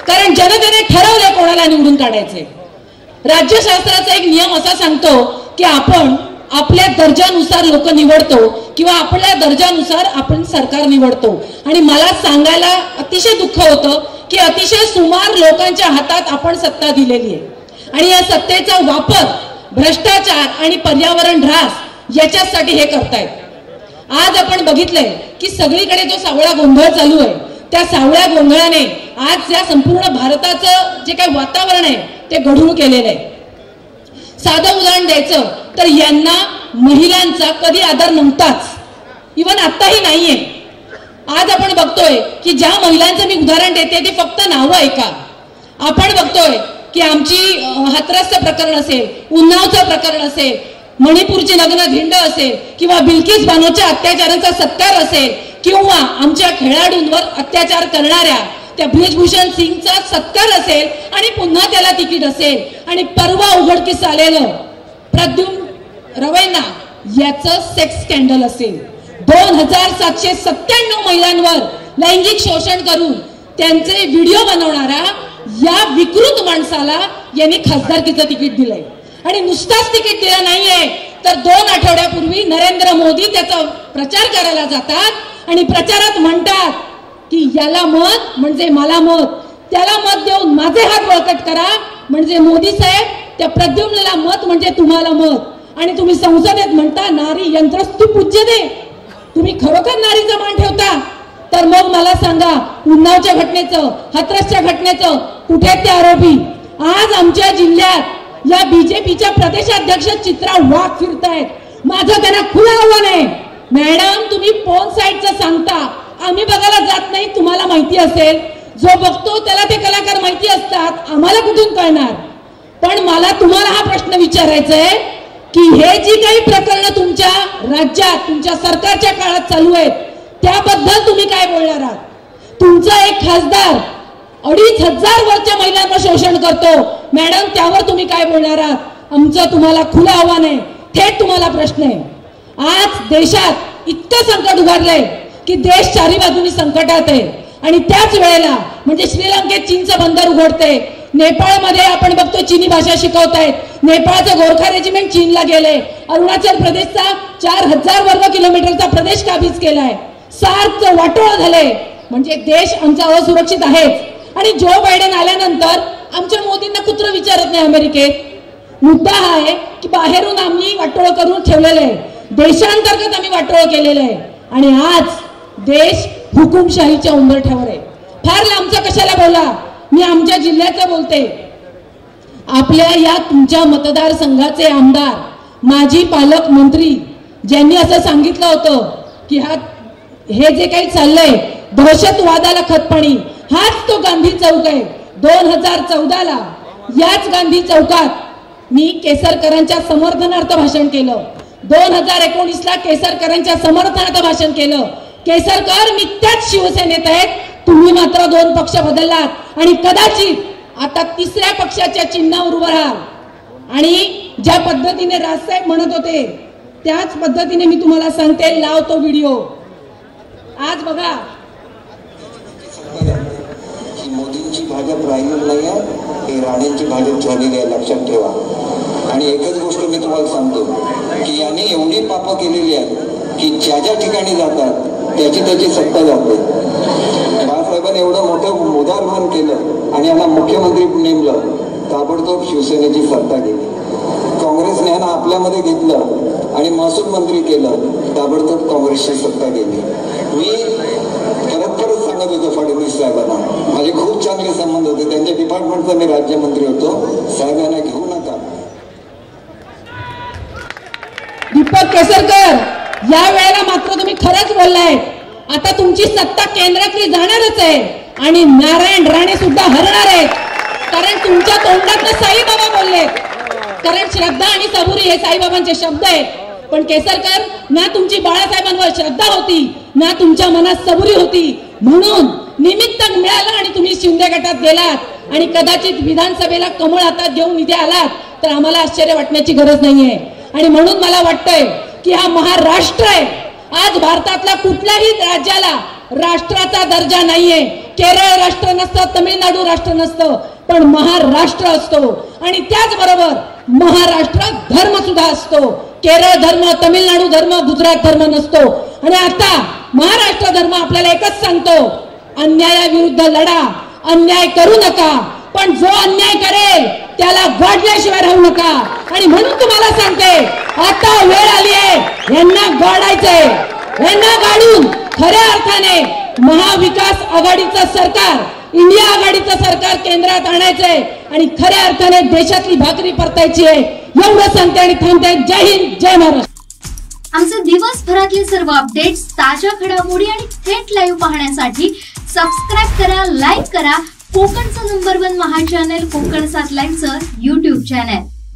कारण जनतेने ठरवलंय कोणाला निवडून काढायचे. राज्यशास्त्राचा एक नियम असा सांगतो की आपण आपल्या दर्जानुसार लोक निवडतो किंवा आपल्या दर्जानुसार आपण सरकार निवडतो. आणि मला सांगायला अतिशय दुःख होतं की अतिशय सुमार लोकांच्या हातात आपण सत्ता दिलेली आहे आणि या सत्तेचा वापर भ्रष्टाचार आणि पर्यावरण ऱ्हास याच्यासाठी हे करतायत. आज आपण बघितलंय की सगळीकडे जो सावळा गोंधळ चालू आहे त्या सावळ्या गोंधळाने आज या संपूर्ण भारताचं जे काही वातावरण आहे ते गढूळ केलेलं आहे. साधं उदाहरण द्यायचं तर यांना महिलांचा कधी आदर नव्हताच, इव्हन आताही नाहीये. आज आपण बघतोय की ज्या महिलांचं मी उदाहरण देते ते फक्त नावं ऐका. आपण बघतोय की आमची हाथरसचं प्रकरण असेल, उन्नावचं प्रकरण असेल, मणिपूरची नग्न धिंड असेल किंवा बिल्किस बानोच्या अत्याचारांचा सत्कार असेल किंवा आमच्या खेळाडूंवर अत्याचार करणाऱ्या त्या ब्रिजभूषण सिंगचा सत्कार असेल आणि पुन्हा त्याला तिकीट असेल आणि परवा उघडकीस आलेलं प्रद्युम्न रवैना याचं सेक्स स्कॅन्डल असेल. 2797 महिलांवर लैंगिक शोषण करून त्यांचे व्हिडिओ बनवणाऱ्या या विकृत माणसाला यांनी खासदारकीचं तिकीट दिलंय. आणि नुसताच तिकीट दिलं नाहीये तर 2 आठवड्यापूर्वी नरेंद्र मोदी त्याचा प्रचार करायला जातात आणि प्रचारात म्हणतात की याला मत म्हणजे मला मत, त्याला मत देऊन माझे हात बळकट करा म्हणजे मोदी साहेब, त्या प्रद्युम्नला मत म्हणजे तुम्हाला मत. आणि तुम्ही संसदेत म्हणता नारी यंत्रस्तु पूज्यते. तुम्ही खरोखर नारीचा मान ठेवता तर मग मला सांगा उन्नावच्या घटनेचं, हाथरसच्या घटनेचं कुठे ते आरोपी? आज आमच्या जिल्ह्यात या बीजेपीच्या प्रदेशाध्यक्ष चित्रा वाघ फिरतायत. माझं त्यांना खुलं आव्हान आहे, मॅडम तुम्ही फोन साईडचं सांगता, आम्ही बघायला जात नाही, तुम्हाला माहिती असेल. जो बघतो त्याला ते कलाकार माहिती असतात, आम्हाला कुठून कळणार? पण मला तुम्हाला हा प्रश्न विचारायचा आहे की हे जी काही प्रकरणं तुमच्या राज्यात तुमच्या सरकारच्या काळात चालू आहेत त्याबद्दल तुम्ही काय बोलणार आहात? तुमचा एक खासदार 2500 वरच्या महिलांवर शोषण करतो, मॅडम त्यावर तुम्ही काय बोलणार आहात? आमचं तुम्हाला खुलं आव्हान आहे, थेट तुम्हाला प्रश्न आहे. आज देशात इतकं संकट उभारलंय की देश चारी बाजूनी संकटात आहे आणि त्याच वेळेला म्हणजे श्रीलंकेत चीनचं बंदर उघडते, नेपाळमध्ये आपण बघतो चीनी भाषा शिकवतायत, नेपाळचं गोरखा रेजिमेंट चीनला गेले, अरुणाचल प्रदेशचा 4000 वर्ग किलोमीटरचा प्रदेश काबीज केलाय, सार्कचं वाटोळं झालंय. म्हणजे देश आमचा असुरक्षित आहेच. आणि जो बायडेन आल्यानंतर आमच्या मोदींना कुत्र विचारत नाही अमेरिकेत. मुद्दा हा आहे की बाहेरून आम्ही वाटोळं करून ठेवलेलं आहे, देशांतर्गत आम्ही वाटोळं केलेलं आहे आणि आज देश हुकुमशाहीच्या उंबरठ्यावर आहे. फार लांबचा कशाला बोला, मी आमच्या जिल्ह्याचं बोलते. आपल्या या तुमच्या मतदारसंघाचे आमदार, माजी पालकमंत्री ज्यांनी असं सांगितलं होतं की हे जे काही चाललंय दहशतवादाला खतपाणी, हाच तो गांधी चौक आहे. 2014ला याच गांधी चौकात मी केसरकरांच्या समर्थनार्थ भाषण केलं. 2019ला केसरकरांच्या समर्थनार्थ भाषण केलं. केसरकर मी त्याच शिवसेनेत आहेत, तुम्ही मात्र 2 पक्ष बदललात आणि कदाचित आता 3ऱ्या पक्षाच्या चिन्हावर उभं राहाल. आणि ज्या पद्धतीने राजसाहेब म्हणत होते त्याच पद्धतीने मी तुम्हाला सांगते, लावतो व्हिडिओ. आज बघा, मोदींची भाजप राहिलेली नाही आहे, हे राणेंची भाजप झालेली आहे, लक्षात ठेवा. आणि एकच गोष्ट मी तुम्हाला सांगतो की यांनी एवढी पापं केलेली आहेत की ज्या ज्या ठिकाणी जातात त्याची सत्ता जाते. बाळासाहेबांनी एवढं मोठं मोदारमान केलं आणि यांना मुख्यमंत्री नेमलं, ताबडतोब शिवसेनेची सत्ता गेली. काँग्रेसने यांना आपल्यामध्ये घेतलं आणि महसूल मंत्री केलं, ताबडतोब काँग्रेसची सत्ता गेली. मी परत सांगत होतो फडणवीस साहेबांना, माझे खूप चांगले संबंध होते, त्यांच्या डिपार्टमेंटचा मी राज्यमंत्री होतो, साहेबांना घेऊ नका. दीपक केसर या वेळेला मात्र तुम्ही खरंच बोललाय, आता तुमची सत्ता केंद्रातली जाणारच आहे आणि नारायण राणे सुद्धा हरणार आहेत, कारण तुमच्या तोंडातनं साईबाबा बोललेत. कारण श्रद्धा आणि सबुरी हे साईबाबांचे शब्द आहेत. पण केसरकर, ना तुमची बाळासाहेबांवर श्रद्धा होती ना तुमच्या मनात सबुरी होती, म्हणून निमित्त मिळालं आणि तुम्ही शिंदे गटात गेलात आणि कदाचित विधानसभेला कमळ हातात घेऊन इथे आलात, तर आम्हाला आश्चर्य वाटण्याची गरज नाहीये. आणि म्हणून मला वाटतंय की हा महाराष्ट्र आहे. आज भारतातल्या कुठल्याही राज्याला राष्ट्राचा दर्जा नाहीये. केरळ राष्ट्र नसतं, तमिळनाडू राष्ट्र नसतं, पण महाराष्ट्र असतो. आणि त्याचबरोबर महाराष्ट्रात धर्म सुद्धा असतो. केरळ धर्म, तमिळनाडू धर्म, गुजरात धर्म नसतो. आणि आता महाराष्ट्र धर्म आपल्याला एकच सांगतो, अन्यायाविरुद्ध लढा, अन्याय करू नका, पण जो अन्याय करेल त्याला गाडल्याशिवाय राहू नका. आणि म्हणून तुम्हाला सांगते, आता वेळ आली आहे यांना गाडायचंय. यांना गाडून खऱ्या अर्थाने महाविकास आघाडीचं सरकार, इंडिया आघाडीचं सरकार केंद्रात आणायचंय आणि खऱ्या अर्थाने देशातली भाकरी परतायची आहे. एवढं सांगते आणि थांबते. जय हिंद, जय महाराष्ट्र. आमचे दिवसभरातले सर्व अपडेट्स, ताज्या घडामोडी आणि थेट लाईव्ह पाहण्यासाठी सबस्क्राईब करा, लाईक करा कोकणचं नंबर 1 महा चॅनल कोकण 7 लाईव्हचं YouTube चॅनल.